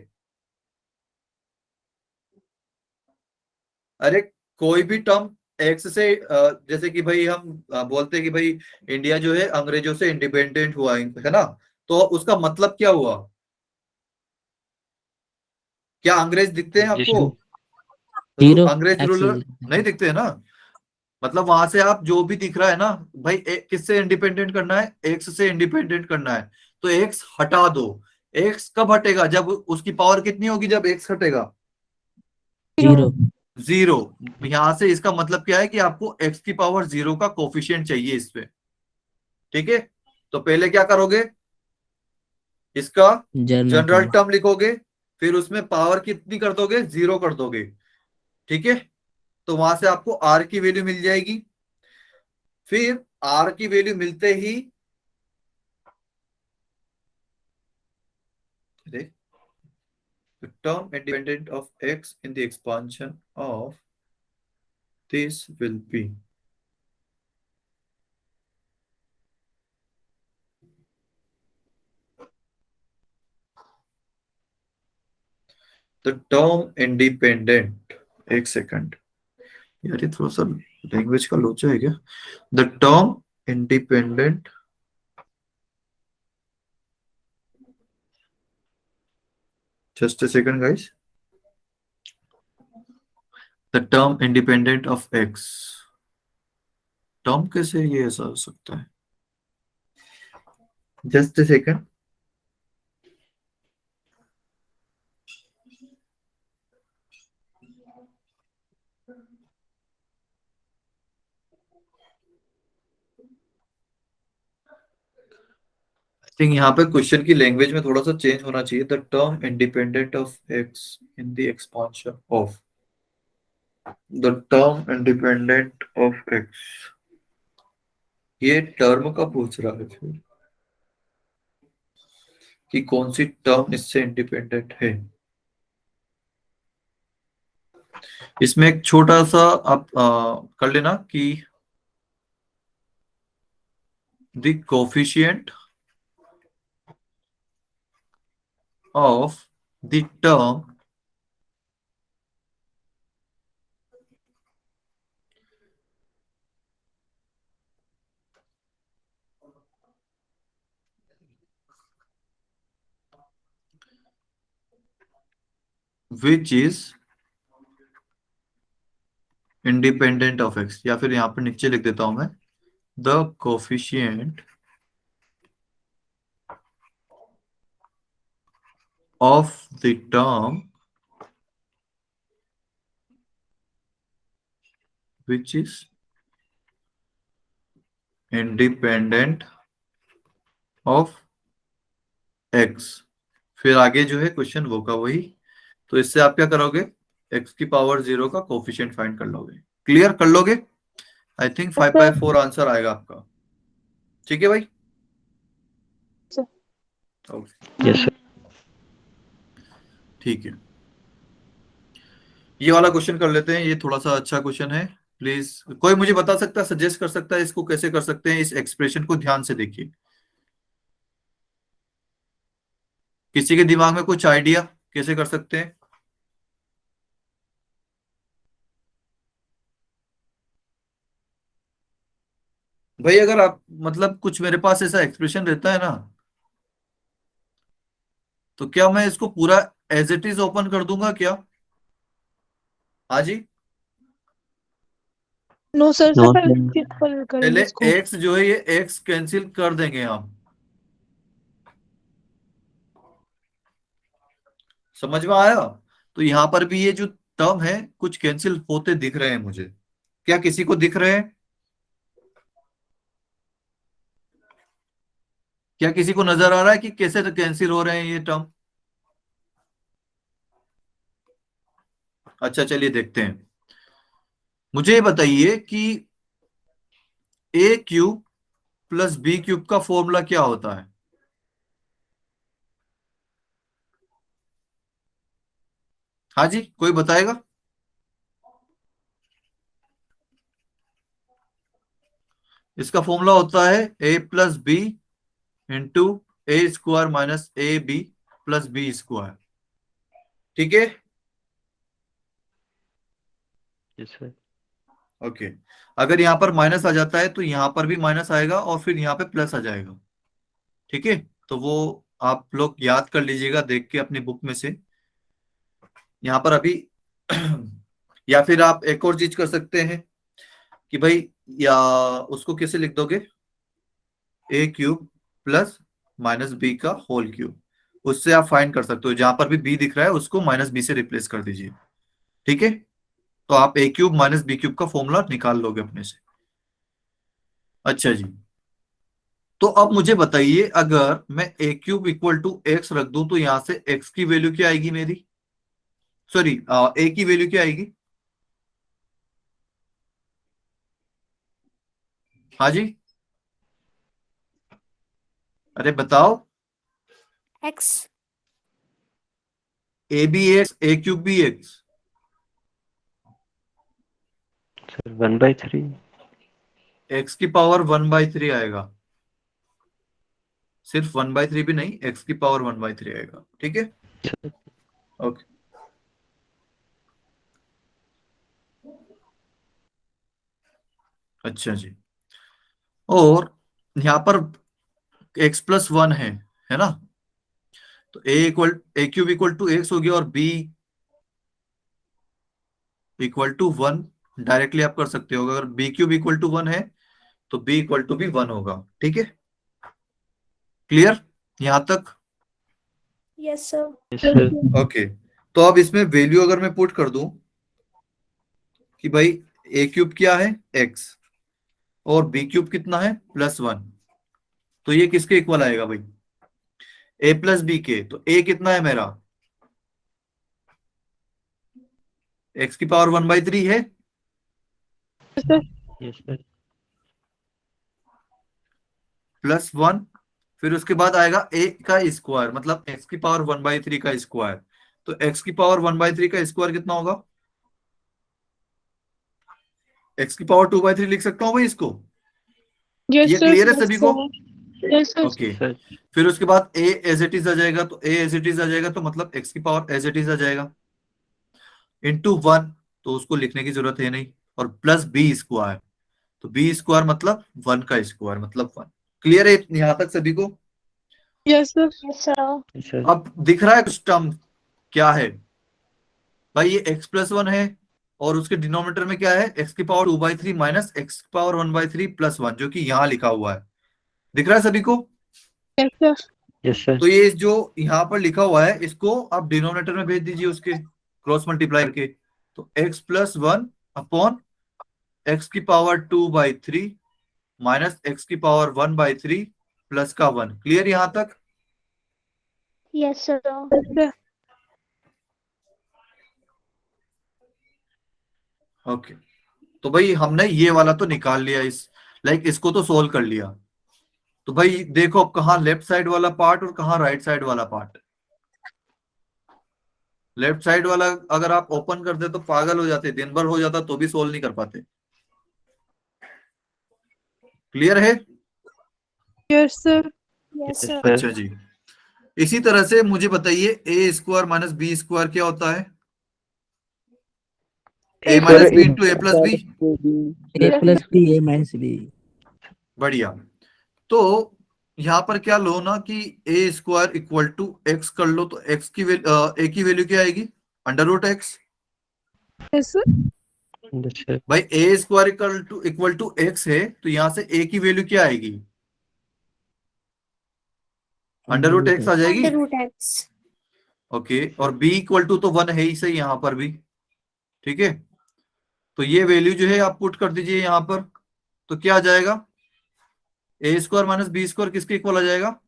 अरे कोई भी टर्म एक्स से जैसे कि भाई हम बोलते हैं कि भाई इंडिया जो है अंग्रेजों से इंडिपेंडेंट हुआ है ना, तो उसका मतलब क्या हुआ? क्या अंग्रेज दिखते हैं आपको? Zero. अंग्रेज X रूलर is नहीं दिखते हैं ना? मतलब वहां से आप जो भी दिख रहा है ना भाई, किससे इंडिपेंडेंट करना है? एक्स से इंडिपेंडेंट करना है, तो एक्स हटा दो। एक्स कब हटेगा? जब उसकी पावर कितनी होगी जब एक्स हटेगा? 0. 0। यहां से इसका मतलब क्या है कि आपको एक्स की पावर 0 का कोफिशिएंट चाहिए इस पे। ठीक है, तो पहले क्या करोगे? इसका General जनरल term. टर्म लिखोगे, फिर उसमें पावर कितनी कर दोगे? 0 कर दोगे। ठीक है, तो वहां से आपको आर की वैल्यू मिल जाएगी। फिर आर की वैल्यू मिलते ही the term independent of x in the expansion of this will be the term independent। एक सेकंड यार, ये थोड़ा सा लैंग्वेज का लोचा है क्या? The term independent just a second guys. The term independent of x, term कैसे ये ऐसा हो सकता है? Just a second. थिंक यहाँ पे क्वेश्चन की लैंग्वेज में थोड़ा सा चेंज होना चाहिए। The term independent of x in the expansion of, the term independent of x, ये टर्म का पूछ रहा है फिर कि कौन सी टर्म इससे इंडिपेंडेंट है। इसमें एक छोटा सा आप कर लेना कि the coefficient of the term which is independent of x, या फिर यहां पर नीचे लिख देता हूं मैं, the coefficient of the term which is independent of x. फिर आगे जो है क्वेश्चन वो का वही, तो इससे आप क्या करोगे? एक्स की पावर 0 का कोफिशिएंट फाइंड कर लोगे। क्लियर कर लोगे? आई थिंक 5/4 आंसर आएगा आपका। ठीक है भाई? Sir. Okay, Yes, sir. ठीक है, ये वाला क्वेश्चन कर लेते हैं। ये थोड़ा सा अच्छा क्वेश्चन है। प्लीज कोई मुझे बता सकता है, सजेस्ट कर सकता है इसको कैसे कर सकते हैं? इस एक्सप्रेशन को ध्यान से देखिए। किसी के दिमाग में कुछ आइडिया कैसे कर सकते हैं? भाई अगर आप मतलब कुछ मेरे पास ऐसा एक्सप्रेशन रहता है ना, तो क्या मैं इसको पूरा एज इट इज ओपन कर दूंगा क्या? हाँ जी। नो सर, No, पहले sir. सिंपल करेंगे पहले इसको। एक्स जो है ये एक्स कैंसिल कर देंगे हम। समझ में आया? तो यहां पर भी ये जो टर्म है कुछ कैंसिल होते दिख रहे हैं मुझे। क्या किसी को दिख रहे हैं? क्या किसी को नजर आ रहा है कि कैसे कैंसिल हो रहे हैं ये टर्म? अच्छा चलिए देखते हैं। मुझे ये बताइए कि ए क्यूब प्लस बी क्यूब का फॉर्मूला क्या होता है? हाँ जी, कोई बताएगा? इसका फॉर्मूला होता है a plus b into a square minus a b plus b square. ठीक है। Yes, sir. ओके। अगर यहां पर माइनस आ जाता है तो यहां पर भी माइनस आएगा और फिर यहां पे प्लस आ जाएगा। ठीक है। तो वो आप लोग याद कर लीजिएगा देख के अपनी बुक में से। यहां पर अभी या फिर आप एक और चीज कर सकते हैं कि भाई, या उसको कैसे लिख दोगे, ए क्यूब प्लस माइनस बी का होल क्यूब। उससे आप फाइंड कर सकते हो, जहां पर भी बी दिख रहा है उसको माइनस बी से रिप्लेस कर दीजिए। ठीक है। तो आप ए क्यूब माइनस बी क्यूब का फॉर्मूला निकाल लोगे अपने से। अच्छा जी। तो अब मुझे बताइए, अगर मैं ए क्यूब इक्वल टू एक्स रख दूं तो यहां से एक्स की वैल्यू क्या आएगी मेरी? सॉरी, ए की वैल्यू क्या आएगी? हाँ जी, अरे बताओ। X. A b x, a cube b x. Sir, 1/3. X की पावर 1/3 आएगा। सिर्फ 1/3 भी नहीं, एक्स की पावर 1/3 आएगा। ठीक है। ओके। अच्छा जी। और यहां पर एक्स प्लस वन है ना? तो a cube equal to x हो गया और b equal to one. Directly आप कर सकते हो, अगर b cube equal to one है तो बी इक्वल टू भी वन होगा। ठीक है। क्लियर यहां तक? Yes sir. Yes, sir. Okay. तो अब इसमें वैल्यू अगर मैं पुट कर दूं कि भाई ए क्यूब क्या है, एक्स, और बी क्यूब कितना है, प्लस वन, तो ये किसके इक्वल आएगा भाई? ए प्लस बी के। तो ए कितना है मेरा? एक्स की पावर 1/3 है। Yes, sir. प्लस वन, फिर उसके बाद आएगा ए का स्क्वायर, मतलब एक्स की पावर 1/3 का स्क्वायर। तो एक्स की पावर 1/3 का स्क्वायर कितना होगा? एक्स की पावर 2/3 लिख सकता हूँ भाई इसको। यस ये सर, क्लियर है सभी को? Yes sir. ओके। Sir. फिर उसके बाद ए एज इट इज आ जाएगा, तो ए एज इट इज आ जाएगा तो मतलब एक्स की पावर एज इट इज आ जाएगा इंटू वन, तो उसको लिखने की जरूरत है नहीं, और प्लस बी स्क्वायर। तो बी स्क्वायर मतलब वन का स्क्वायर मतलब वन। क्लियर है यहां तक सभी को? Yes sir. Yes sir. Yes, sir. अब दिख रहा है कुछ टर्म क्या है भाई? ये एक्स प्लस वन है और उसके डिनोमिनेटर में क्या है, एक्स की पावर 2/3 माइनस एक्स की पावर 1/3 प्लस वन, जो कि यहाँ लिखा हुआ है। दिख रहा है सभी को? Yes sir. Yes, sir. तो ये जो यहाँ पर लिखा हुआ है इसको आप डिनोमिनेटर में भेज दीजिए, उसके क्रॉस मल्टीप्लाई करके। तो x plus one upon x की पावर 2/3 माइनस एक्स की पावर 1/3 प्लस का वन। क्लियर यहां तक? Yes sir. ओके। तो भाई हमने ये वाला तो निकाल लिया, इस इसको तो सोल्व कर लिया। तो भाई देखो अब कहाँ लेफ्ट साइड वाला पार्ट और कहाँ राइट साइड वाला पार्ट। लेफ्ट साइड वाला अगर आप ओपन करते तो पागल हो जाते, दिन भर हो जाता तो भी सोल्व नहीं कर पाते। क्लियर है? Yes sir. Yes Yes, sir. sir. अच्छा जी। इसी तरह से मुझे बताइए a square minus b square क्या होता है? A minus b into a plus b. A plus B, A minus B. बढ़िया। तो यहाँ पर क्या लो ना कि ए स्क्वायर इक्वल टू एक्स कर लो, तो एक्स की ए की वैल्यू क्या आएगी? Under root x. Yes, sir. भाई a square equal to x है, तो यहाँ से ए की वैल्यू क्या आएगी? अंडर रूट एक्स आ जाएगी। Under root x. ओके, और बी इक्वल टू तो 1 है ही सही यहाँ पर भी, ठीक है। तो ये वैल्यू जो है आप पुट कर दीजिए यहाँ पर, तो क्या आ जाएगा? ए स्क्वायर माइनस बी स्क्वायर किसके इक्वल आ जाएगा?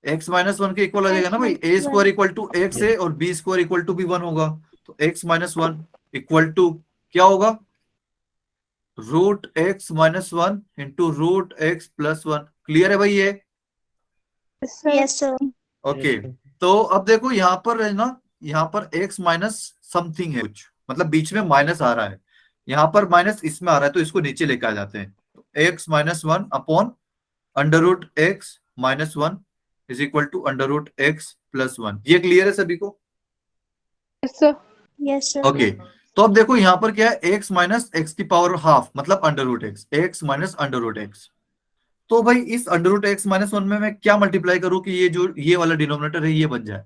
एक्स माइनस 1 के इक्वल आ जाएगा ना भाई। A square equal to x है और बी स्क्वायर इक्वल टू भी 1 होगा, तो एक्स माइनस 1 इक्वल टू क्या होगा? Root x minus 1 into root x plus 1। Clear है भाई ये? Yes, sir. Yes, sir. Okay, तो अब देखो यहाँ पर है ना, यहाँ पर x माइनस समथिंग है कुछ, मतलब बीच में माइनस आ रहा है, यहाँ पर माइनस इसमें आ रहा है, तो इसको नीचे लेके आ जाते हैं। तो x minus 1 upon under root x minus 1 is equal to under root x plus 1। ये क्लियर है सभी को? Yes, sir. Yes, sir. Okay, तो अब देखो यहाँ पर क्या है, x माइनस एक्स की पावर हाफ मतलब under root x, x minus under root x. तो भाई इस अंडर रूट एक्स माइनस 1 में मैं क्या मल्टीप्लाई करूं कि ये जो ये वाला डिनोमिनेटर है ये बन जाए?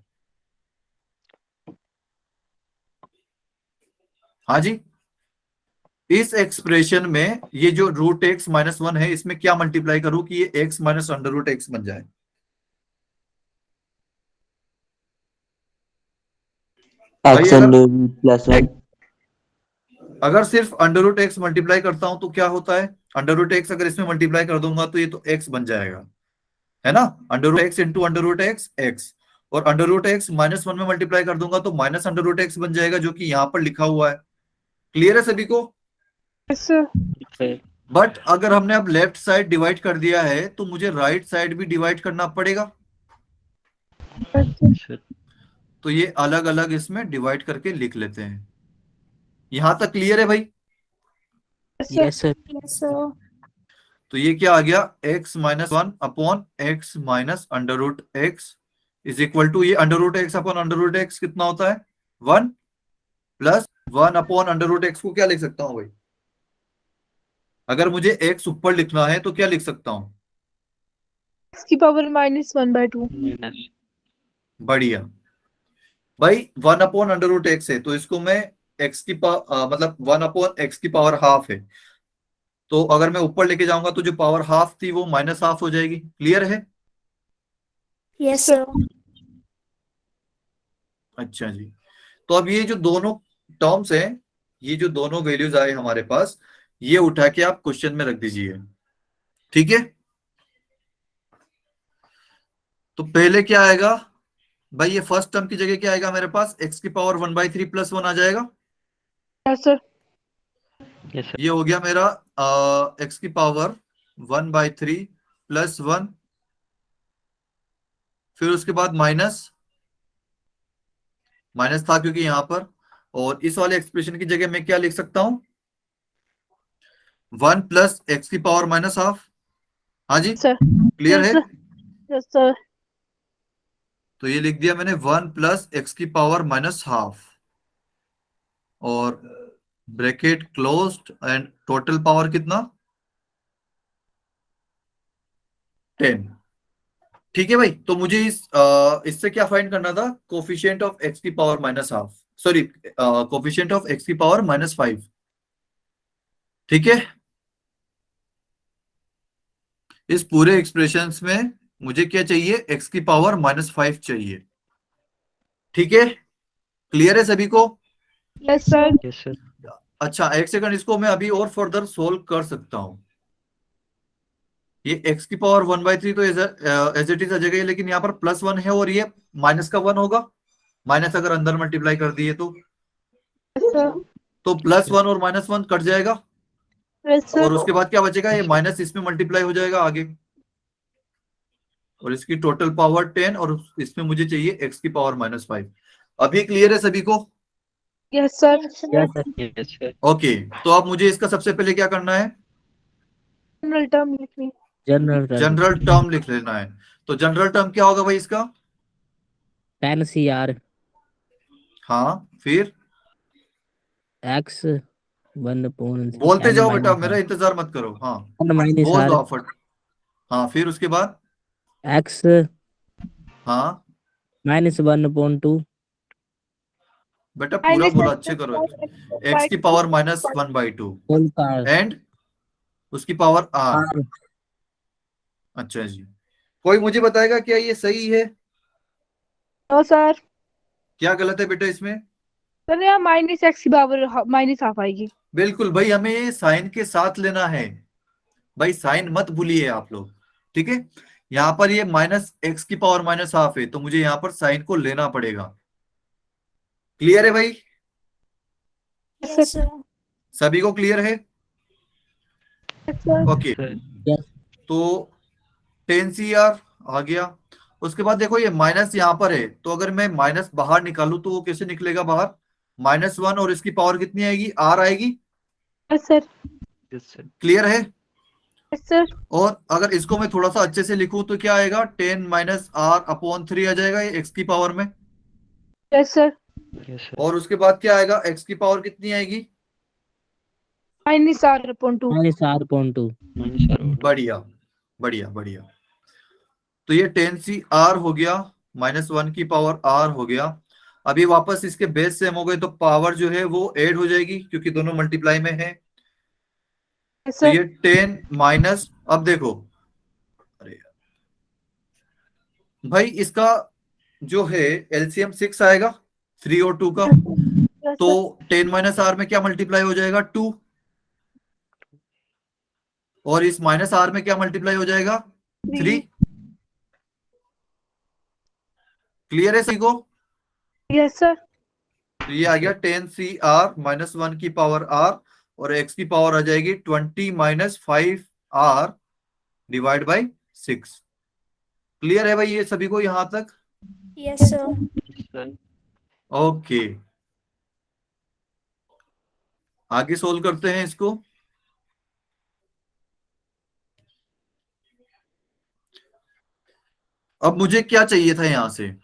हाँ जी, इस एक्सप्रेशन में ये जो रूट एक्स माइनस 1 है इसमें क्या मल्टीप्लाई करूं कि ये x minus under root x बन जाए? X under root plus 1. अगर सिर्फ अंडर रूट एक्स मल्टीप्लाई करता हूं तो क्या होता है? अंडर रूट एक्स अगर इसमें मल्टीप्लाई कर दूंगा तो ये तो एक्स बन जाएगा, है ना। Under root x into under root x x, और अंडर रूट एक्स माइनस 1 में मल्टीप्लाई कर दूंगा तो माइनस अंडर रूट एक्स बन जाएगा, जो कि यहाँ पर लिखा हुआ है। क्लियर है सभी को? Yes, sir. बट अगर हमने अब लेफ्ट साइड डिवाइड कर दिया है तो मुझे राइट साइड भी डिवाइड करना पड़ेगा, तो ये अलग अलग इसमें डिवाइड करके लिख लेते हैं। यहां तक क्लियर है भाई? Yes, sir. Yes, sir. Yes, sir. तो ये क्या आ गया? x minus 1 upon x minus under root x is equal to, ये under root x upon under root x कितना होता है? 1 plus 1 upon under root x को क्या लिख सकता हूं भाई? अगर मुझे x ऊपर लिखना है तो क्या लिख सकता हूं? X की पावर -1/2. बढ़िया भाई, 1 अपॉन अंडर रूट एक्स है, तो इसको मैं x की मतलब 1 अपॉन एक्स की पावर हाफ है, तो अगर मैं ऊपर लेके जाऊंगा तो जो पावर हाफ थी वो माइनस हाफ हो जाएगी। क्लियर है? Yes, sir. अच्छा जी, तो अब ये जो दोनों टर्म्स हैं, ये जो दोनों वैल्यूज आए हमारे पास, ये उठा के आप क्वेश्चन में रख दीजिए, ठीक है। तो पहले क्या आएगा भाई? ये फर्स्ट टर्म की जगह क्या आएगा मेरे पास? x की पावर 1/3 प्लस 1 आ जाएगा। Yes, sir. ये हो गया मेरा x की पावर 1/3 प्लस 1, फिर उसके बाद माइनस था क्योंकि यहां पर, और इस वाले एक्सप्रेशन की जगह मैं क्या लिख सकता हूं? 1 प्लस एक्स की पावर माइनस हाफ। हाँ जी, Sir. क्लियर Yes, है? sir. Yes, sir. तो ये लिख दिया मैंने 1 प्लस एक्स की पावर माइनस हाफ, और bracket closed, and total power कितना? 10। ठीक है भाई, तो मुझे इससे क्या फाइंड करना था? कोफिशिएंट ऑफ एक्स की power minus half, sorry coefficient of x की पावर -5। ठीक है, इस पूरे एक्सप्रेशंस में मुझे क्या चाहिए? एक्स की पावर -5 चाहिए। ठीक है, क्लियर है सभी को? Yes, sir. अच्छा, एक सेकंड, इसको मैं अभी और फर्दर सोल्व कर सकता हूं। ये x की पावर 1/3 तो एज इट इज आ जाएगा, लेकिन यहाँ पर +1 है और ये माइनस का 1 होगा, माइनस अगर अंदर मल्टीप्लाई कर दिए तो Yes, sir. तो +1 और -1 कट जाएगा, Yes, sir. और उसके बाद क्या बचेगा? ये माइनस इसमें मल्टीप्लाई हो जाएगा आगे, और इसकी टोटल पावर 10, और इसमें मुझे चाहिए x की पावर -5। अभी क्लियर है सभी को? Yes, sir. Yes, sir. Okay, तो अब मुझे इसका सबसे पहले क्या करना है? General term लिखनी. जनरल टर्म जनरल टर्म लिख लेना है। तो जनरल टर्म क्या होगा भाई इसका? 10 CR हाँ, फिर x 1 upon बोलते n जाओ बेटा, minus मेरा इंतजार मत करो। हाँ, n minus बोल दो r आप फट। हाँ, फिर उसके बाद x हाँ minus 1 upon 2 बेटा पूरा बोला, अच्छे करो। एक्स की पावर -1/2 whole power एंड उसकी पावर आर। r अच्छा जी, कोई मुझे बताएगा क्या ये सही है? No sir. क्या गलत है बेटा इसमें? सर यहाँ माइनस एक्स की पावर माइनस हाफ आएगी। बिल्कुल भाई, हमें ये साइन के साथ लेना है भाई, साइन मत भूलिए आप लोग, ठीक है। यहाँ पर ये -x की पावर -1/2 है, तो मुझे यहाँ पर साइन को लेना पड़ेगा। क्लियर है भाई? Yes, sir. सभी को क्लियर है? सर ओके, yes तो 10 CR आ गया। उसके बाद देखो ये माइनस यहाँ पर है, तो अगर मैं माइनस बाहर निकालूं तो वो कैसे निकलेगा बाहर? -1 और इसकी पावर कितनी आएगी? R आएगी। Sir Yes, sir. क्लियर है? सर और अगर इसको मैं थोड़ा सा अच्छे से लिखूं तो क्या आएगा? 10 -R/3 आ जाएगा ये x की पावर में। Yes sir Yes, sir. और उसके बाद क्या आएगा? x की पावर कितनी आएगी? Minus r upon 2। minus r upon 2 Minus R. बढ़िया बढ़िया बढ़िया। तो ये 10 CR हो गया, -1 की पावर R हो गया। अभी वापस इसके बेस सेम हो गए, तो पावर जो है वो ऐड हो जाएगी क्योंकि दोनों मल्टीप्लाई में है। यस तो सर ये 10 माइनस, अब देखो, अरे यार भाई इसका जो है एलसीएम 6 आएगा, 3 और 2 का। तो 10 -R में क्या मल्टीप्लाई हो जाएगा? 2। और इस -R में क्या मल्टीप्लाई हो जाएगा? 3। क्लियर है सही को? यस सर तो ये आ गया 10 CR -1 की पावर R, और x की पावर आ जाएगी 20 - 5R डिवाइड बाई 6। क्लियर है भाई ये सभी को यहां तक? Yes, sir. Yes, sir. Okay, आगे सोल्व करते हैं इसको। अब मुझे क्या चाहिए था यहां से?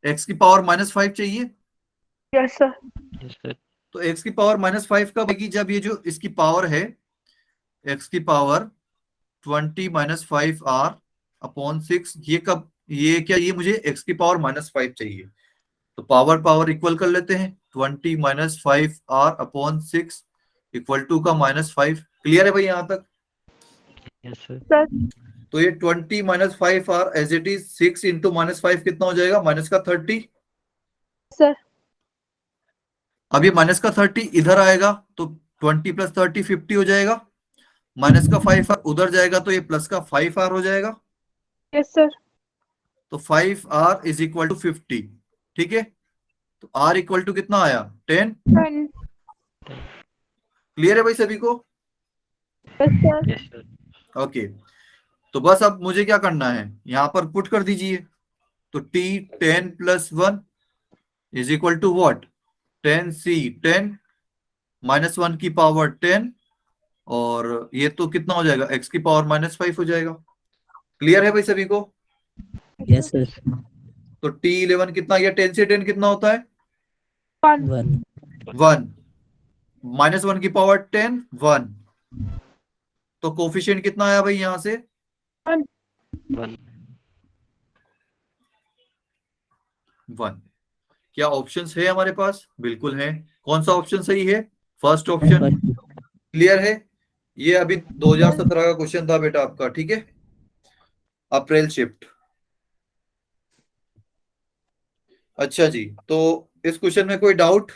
x की पावर -5 चाहिए। Yes sir Yes, sir. तो x की पावर -5 कब आएगी? जब ये जो इसकी पावर है x की पावर 20 - 5R/6, ये कब, ये क्या, ये मुझे x की पावर -5 चाहिए। तो पावर पावर इक्वल कर लेते हैं, 20 - 5R/6 इक्वल टू का -5। क्लियर है भाई यहां तक? Yes, sir. सर तो ये 20 - 5R as it is 6 into -5 कितना हो जाएगा? -30। सर अब ये -30 इधर आएगा तो 20 + 30 50 हो जाएगा। -5R उधर जाएगा तो ये +5R हो जाएगा। यस सर तो 5R = 50। ठीक है, तो R = कितना आया? 10। 10। क्लियर है भाई सभी को? Yes sir Yes, sir. Okay, तो बस अब मुझे क्या करना है, यहां पर पुट कर दीजिए। तो t 10 + 1 = what? 10c 10 -1 की पावर 10, और ये तो कितना हो जाएगा? x की पावर -5 हो जाएगा। क्लियर है भाई सभी को? yes sir तो t11 कितना गया? 10 से 10 कितना होता है? 1। 1 1 -1 की पावर 10 1। तो कोफिशिएंट कितना आया भाई यहां से? 1. 1। क्या ऑप्शंस है हमारे पास? बिल्कुल है। कौन सा ऑप्शन सही है? First option. क्लियर है? ये अभी 2017 का क्वेश्चन था बेटा आपका, ठीक है, अप्रैल शिफ्ट। अच्छा जी, तो इस क्वेश्चन में कोई डाउट?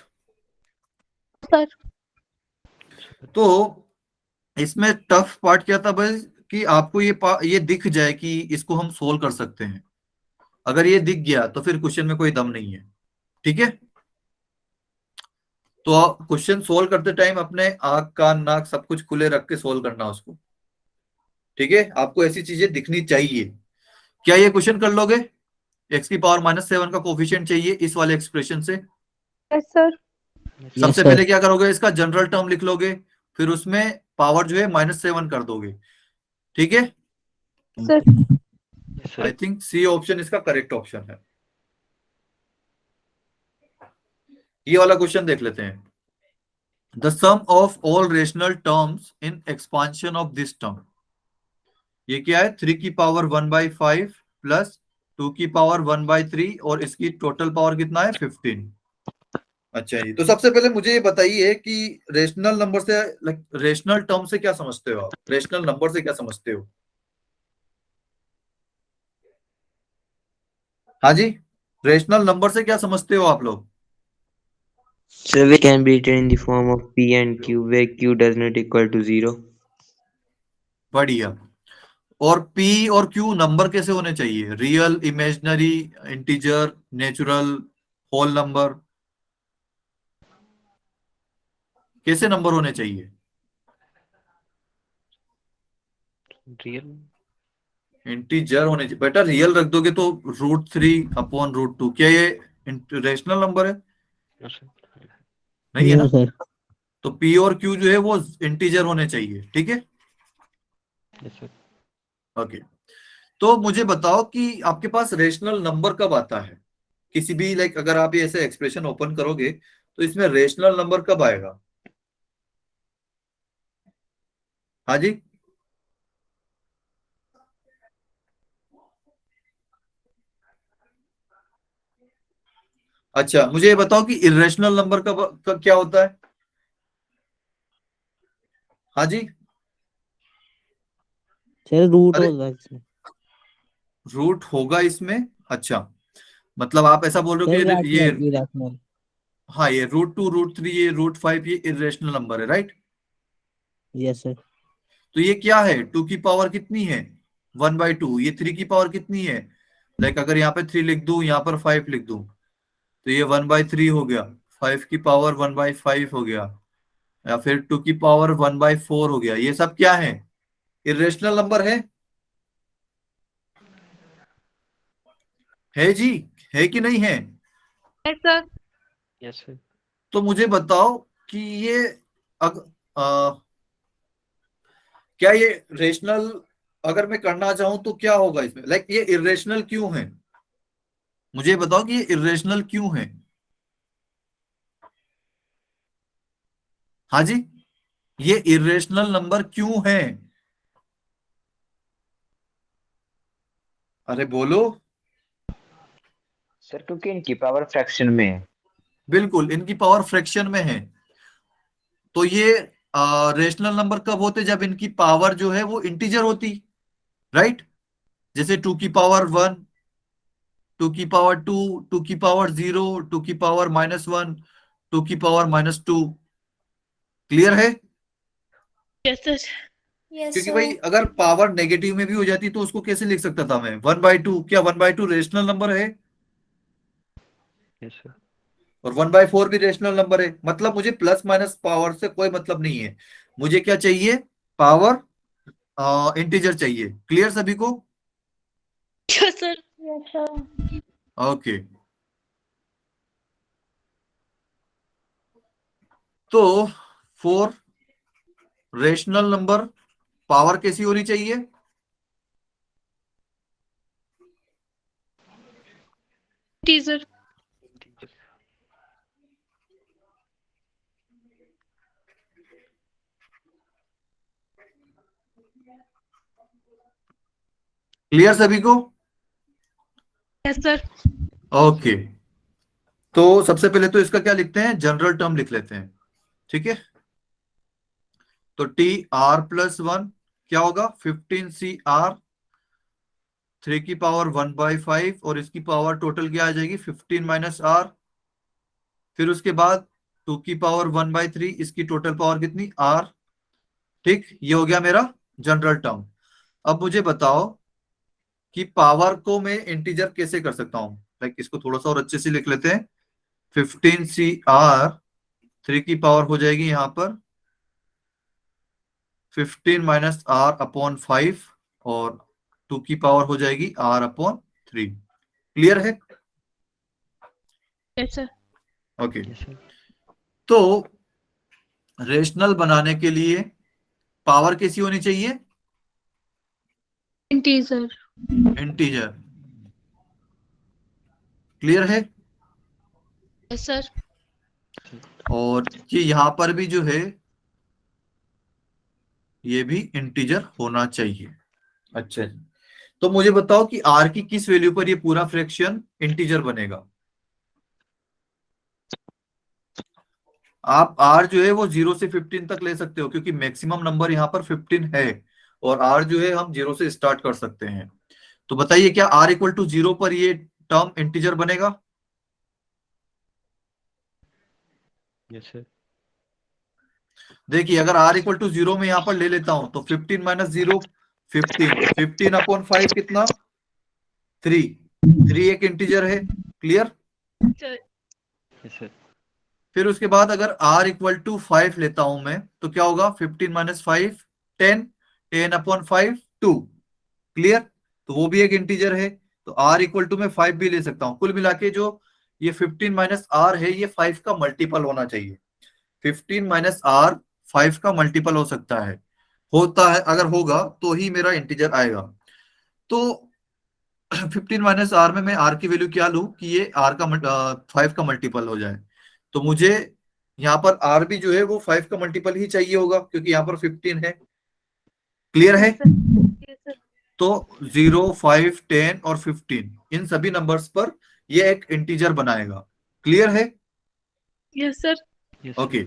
सर तो इसमें टफ पार्ट क्या था बस, कि आपको ये दिख जाए कि इसको हम सोल्व कर सकते हैं। अगर ये दिख गया तो फिर क्वेश्चन में कोई दम नहीं है, ठीक है। तो क्वेश्चन सोल्व करते टाइम अपने आंख कान नाक सब कुछ खुले रख के सोल्व करना उसको, ठीक है। आपको ऐसी चीजें दिखनी चाहिए। क्या ये क्वेश्चन कर लोगे? x की पावर -7 का कोफिशिएंट चाहिए इस वाले एक्सप्रेशन से। यस सर सबसे sir. पहले क्या करोगे? इसका जनरल टर्म लिख लोगे, फिर उसमें पावर जो है -7 कर दोगे। ठीक है, sir. Yes, I sir. Think C option इसका करेक्ट ऑप्शन है। ये वाला क्वेश्चन देख लेते हैं। The sum of all rational terms in expansion of this term, ये क्या है, 3 की पावर 1/5 प्लस 2 की पावर 1/3 और इसकी टोटल पावर कितना है 15। अच्छा जी, तो सबसे पहले मुझे ये बताइए कि रेशनल नंबर से, रेशनल टर्म से क्या समझते हो आप, रेशनल नंबर से क्या समझते हो? हाँ जी, रेशनल नंबर से क्या समझते हो आप लोग? So we can be written in the form of P and Q, where Q does not equal to 0. बढ़िया। और P और Q नंबर कैसे होने चाहिए, real, imaginary, integer, natural, whole number, कैसे नंबर होने चाहिए? Real. इंटीजर होने चाहिए बेटा। रियल रख दोगे तो √3/√2, क्या ये रेशनल नंबर है? Yes, sir. नहीं है No, ना। sir. तो P और Q जो है वो इंटीजर होने चाहिए, ठीक है। Yes, sir. ओके, तो मुझे बताओ कि आपके पास रेशनल नंबर कब आता है किसी भी, अगर आप ये ऐसे एक्सप्रेशन ओपन करोगे तो इसमें रेशनल नंबर कब आएगा? हाँ जी, अच्छा मुझे ये बताओ कि इरेशनल नंबर कब क्या होता है? हाँ जी, Sir, root अरे होगा इसमें। रूट होगा इसमें, अच्छा मतलब आप ऐसा बोल रहे Sir, हो कि ये, rational, irrational. हाँ ये √2, √3, ये √5 ये इरेशनल नंबर है, राइट। Yes, sir. तो ये क्या है, 2 की पावर कितनी है 1/2, ये 3 की पावर कितनी है, अगर यहाँ पे 3 लिख दूं, यहाँ पर 5 लिख दूं, तो ये 1/3 हो गया, 5 की पावर 1/5 हो गया, या फिर 2 की पावर 1/4 हो गया। ये सब क्या है, इरेशनल नंबर है जी, है कि नहीं है? Yes, sir. Yes, sir. तो मुझे बताओ कि ये अग, आ, क्या ये रेशनल अगर मैं करना चाहूं तो क्या होगा इसमें, ये इरेशनल क्यों है? मुझे बताओ कि ये इरेशनल क्यों है? हाँ जी, ये इरेशनल नंबर क्यों है? अरे बोलो। सर क्योंकि इनकी पावर फ्रैक्शन में है। बिल्कुल, इनकी पावर फ्रैक्शन में है। तो ये रेशनल नंबर कब होते, जब इनकी पावर जो है वो इंटीजर होती, राइट। जैसे 2 की पावर 1, 2 की पावर 2, 2 की पावर 0, 2 की पावर -1, 2 की पावर -2। क्लियर है? Yes, sir. Yes, क्योंकि भाई sir. अगर पावर नेगेटिव में भी हो जाती तो उसको कैसे लिख सकता था मैं, 1/2, क्या 1/2 रेशनल नंबर है? Yes, sir. और 1/4 भी रेशनल नंबर है। मतलब मुझे प्लस माइनस पावर से कोई मतलब नहीं है, मुझे क्या चाहिए, पावर इंटीजर चाहिए। क्लियर सभी को? Yes, sir. Yes, sir. Okay, तो फॉर रेशनल नंबर पावर कैसी होनी चाहिए? Teaser. क्लियर सभी को? Yes, sir. ओके, तो सबसे पहले तो इसका क्या लिखते हैं, जनरल टर्म लिख लेते हैं, ठीक है। तो TR+1 क्या होगा, 15CR, 3 की पावर 1/5 और इसकी पावर टोटल क्या आ जाएगी 15 - R। फिर उसके बाद 2 की पावर 1/3, इसकी टोटल पावर कितनी R। ठीक, ये हो गया मेरा जनरल टर्म। अब मुझे बताओ कि पावर को मैं इंटीजर कैसे कर सकता हूँ, इसको थोड़ा सा और अच्छे से लिख लेते हैं। 15CR, 3 की पावर हो जाएगी यहां पर 15 - R/5 और 2 की पावर हो जाएगी R/3। क्लियर है? Yes, sir. Okay, Yes, sir. तो रेशनल बनाने के लिए पावर कैसी होनी चाहिए, Integer. इंटीजर। क्लियर है? Yes, sir. और ये यहाँ पर भी जो है ये भी इंटीजर होना चाहिए। अच्छा जी। तो मुझे बताओ कि आर की किस वैल्यू पर ये पूरा फ्रैक्शन इंटीजर बनेगा। आप आर जो है वो 0 से 15 तक ले सकते हो क्योंकि मैक्सिमम नंबर यहाँ पर 15 है और आर जो है हम 0 से स्टार्ट कर सकते हैं। तो बताइए क्या आर इक्वल टू 0 पर ये टर्म इंटीजर बनेगा? Yes, sir. देखिए अगर आर इक्वल टू 0 में यहाँ पर ले लेता हूं तो 15 माइनस 0 15, 15 अपॉन 5 कितना 3, 3 एक इंटीजर है। क्लियर? Yes, sir. फिर उसके बाद अगर r इक्वल टू 5 लेता हूं मैं तो क्या होगा 15 माइनस 5 10, 10 अपॉन 5 2। क्लियर? तो वो भी एक इंटीजर है तो r इक्वल टू मैं 5 भी ले सकता हूं। कुल मिला के जो ये 15 माइनस r है ये 5 का मल्टीपल होना चाहिए। 15 माइनस r 5 का मल्टीपल हो सकता है, होता है, अगर होगा तो ही मेरा इंटीजर आएगा। तो 15 माइनस आर में मैं आर की वैल्यू क्या लूं कि ये आर का 5 का मल्टीपल हो जाए। तो मुझे यहाँ पर आर भी जो है वो 5 का मल्टीपल ही चाहिए होगा क्योंकि यहाँ पर 15 है। क्लियर है? Yes, sir. तो 0 5 10 और 15 इन सभी नंबर्स पर ये एक इंटीजर बनाएगा। क्लियर है? Yes, sir. Yes, sir. Okay.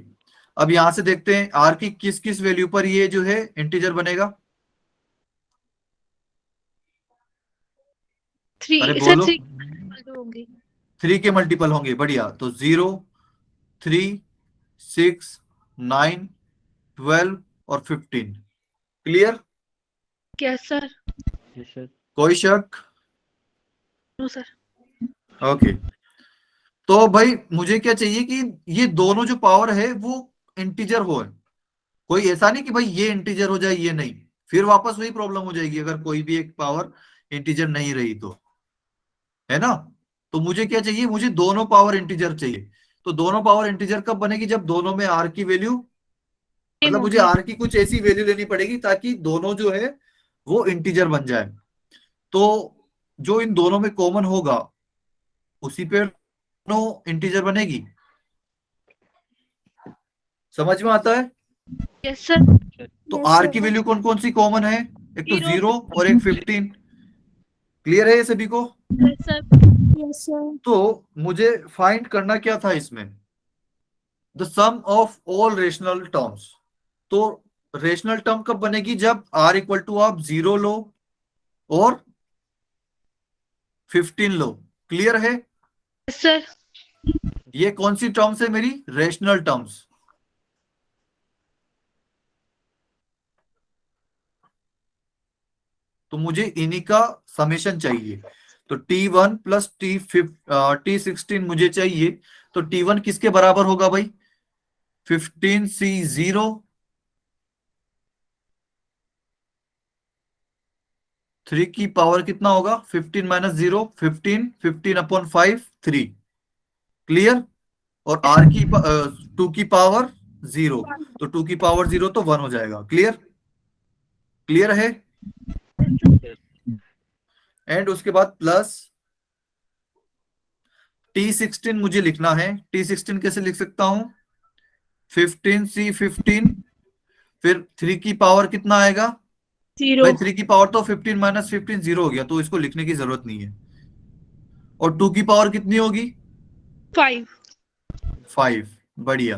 अब यहां से देखते हैं आर की किस किस वैल्यू पर ये जो है इंटीजर बनेगा। 3. अरे Sir, बोलो। 3 होंगे. 3 के मल्टीपल होंगे, बढ़िया। तो 0 3 6 9 12 और 15। Clear? Yes, sir. Yes, sir. कोई शक? No, sir. ओके। तो भाई मुझे क्या चाहिए कि ये दोनों जो पावर है वो इंटीजर हो। कोई ऐसा नहीं कि भाई ये इंटीजर हो जाए ये नहीं, फिर वापस वही प्रॉब्लम हो जाएगी अगर कोई भी एक पावर इंटीजर नहीं रही तो, है ना? तो मुझे क्या चाहिए, मुझे दोनों पावर इंटीजर चाहिए। तो दोनों पावर इंटीजर कब बनेगी, जब दोनों में आर की वैल्यू, मतलब मुझे आर की कुछ ऐसी वैल्यू लेनी पड़ेगी ताकि दोनों जो है वो इंटीजर बन जाए। तो जो इन दोनों में कॉमन होगा उसी पे दोनों इंटीजर बनेगी। समझ में आता है? Yes, sir. तो Yes, आर sir. की वैल्यू कौन कौन सी कॉमन है, एक तो 0. 0 और एक 15। क्लियर है ये सभी को? Yes, sir. Yes, sir. तो मुझे फाइंड करना क्या था इसमें, the sum of all rational terms. तो रेशनल टर्म कब बनेगी, जब आर इक्वल टू आप 0 लो और 15 लो। क्लियर है? Yes, sir. ये कौन सी टर्म्स है मेरी, रेशनल टर्म्स। तो मुझे इन्हीं का समेशन चाहिए। तो T1 प्लस T16 मुझे चाहिए। तो T1 किसके बराबर होगा भाई, 15C0 3 की पावर कितना होगा 15 माइनस 0 15, 15 अपॉन 5 3। क्लियर? और R की 2 की पावर 0, तो 2 की पावर 0 तो 1 हो जाएगा। क्लियर? क्लियर है? एंड उसके बाद प्लस T16 मुझे लिखना है। T16 कैसे लिख सकता हूं, 15C15, फिर 3 की पावर कितना आएगा 0. भाई, 3 की पावर तो 15 माइनस 15 0 हो गया, तो इसको लिखने की जरूरत नहीं है। और 2 की पावर कितनी होगी 5. 5। बढ़िया।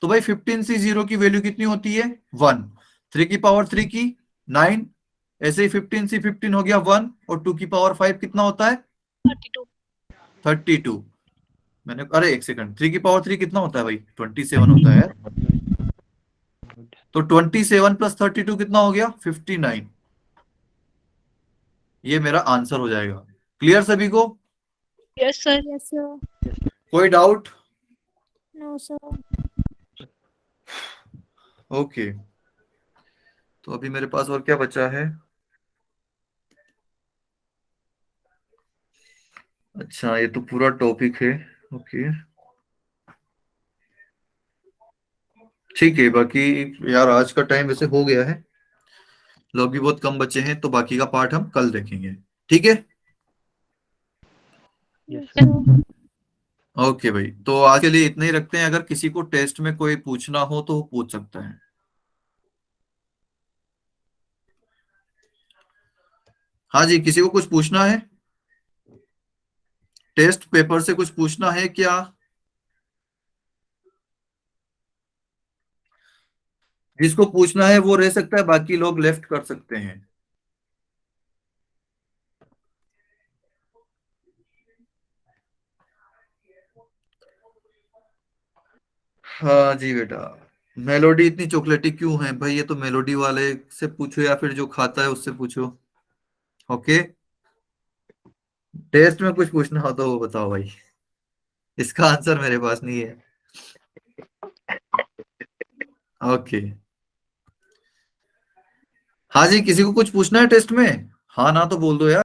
तो भाई 15C0 की वैल्यू कितनी होती है 1, 3 की पावर 3 की 9, ऐसे ही 15C15 हो गया 1, और 2 की पावर 5 कितना होता है 32. 32। मैंने, अरे एक सेकंड, 3 की पावर 3 कितना होता है भाई 27 होता है यार। तो 27 प्लस 32 कितना हो गया 59। ये मेरा आंसर हो जाएगा। क्लियर सभी को? Yes, sir. Yes, sir. कोई डाउट? No, sir. ओके। तो अभी मेरे पास और क्या बचा है, अच्छा ये तो पूरा टॉपिक है। ओके ठीक है, बाकी यार आज का टाइम वैसे हो गया है, लोग भी बहुत कम बचे हैं, तो बाकी का पार्ट हम कल देखेंगे, ठीक है। Yes, sir. ओके भाई, तो आज के लिए इतना ही रखते हैं। अगर किसी को टेस्ट में कोई पूछना हो तो वो पूछ सकता है। हाँ जी, किसी को कुछ पूछना है? टेस्ट पेपर से कुछ पूछना है क्या? जिसको पूछना है वो रह सकता है, बाकी लोग लेफ्ट कर सकते हैं। हाँ जी बेटा। मेलोडी इतनी चॉकलेटी क्यों है भाई? ये तो मेलोडी वाले से पूछो या फिर जो खाता है उससे पूछो। ओके, टेस्ट में कुछ पूछना हो तो वो बताओ भाई। इसका आंसर मेरे पास नहीं है। ओके। हाँ जी, किसी को कुछ पूछना है टेस्ट में? हाँ ना तो बोल दो यार।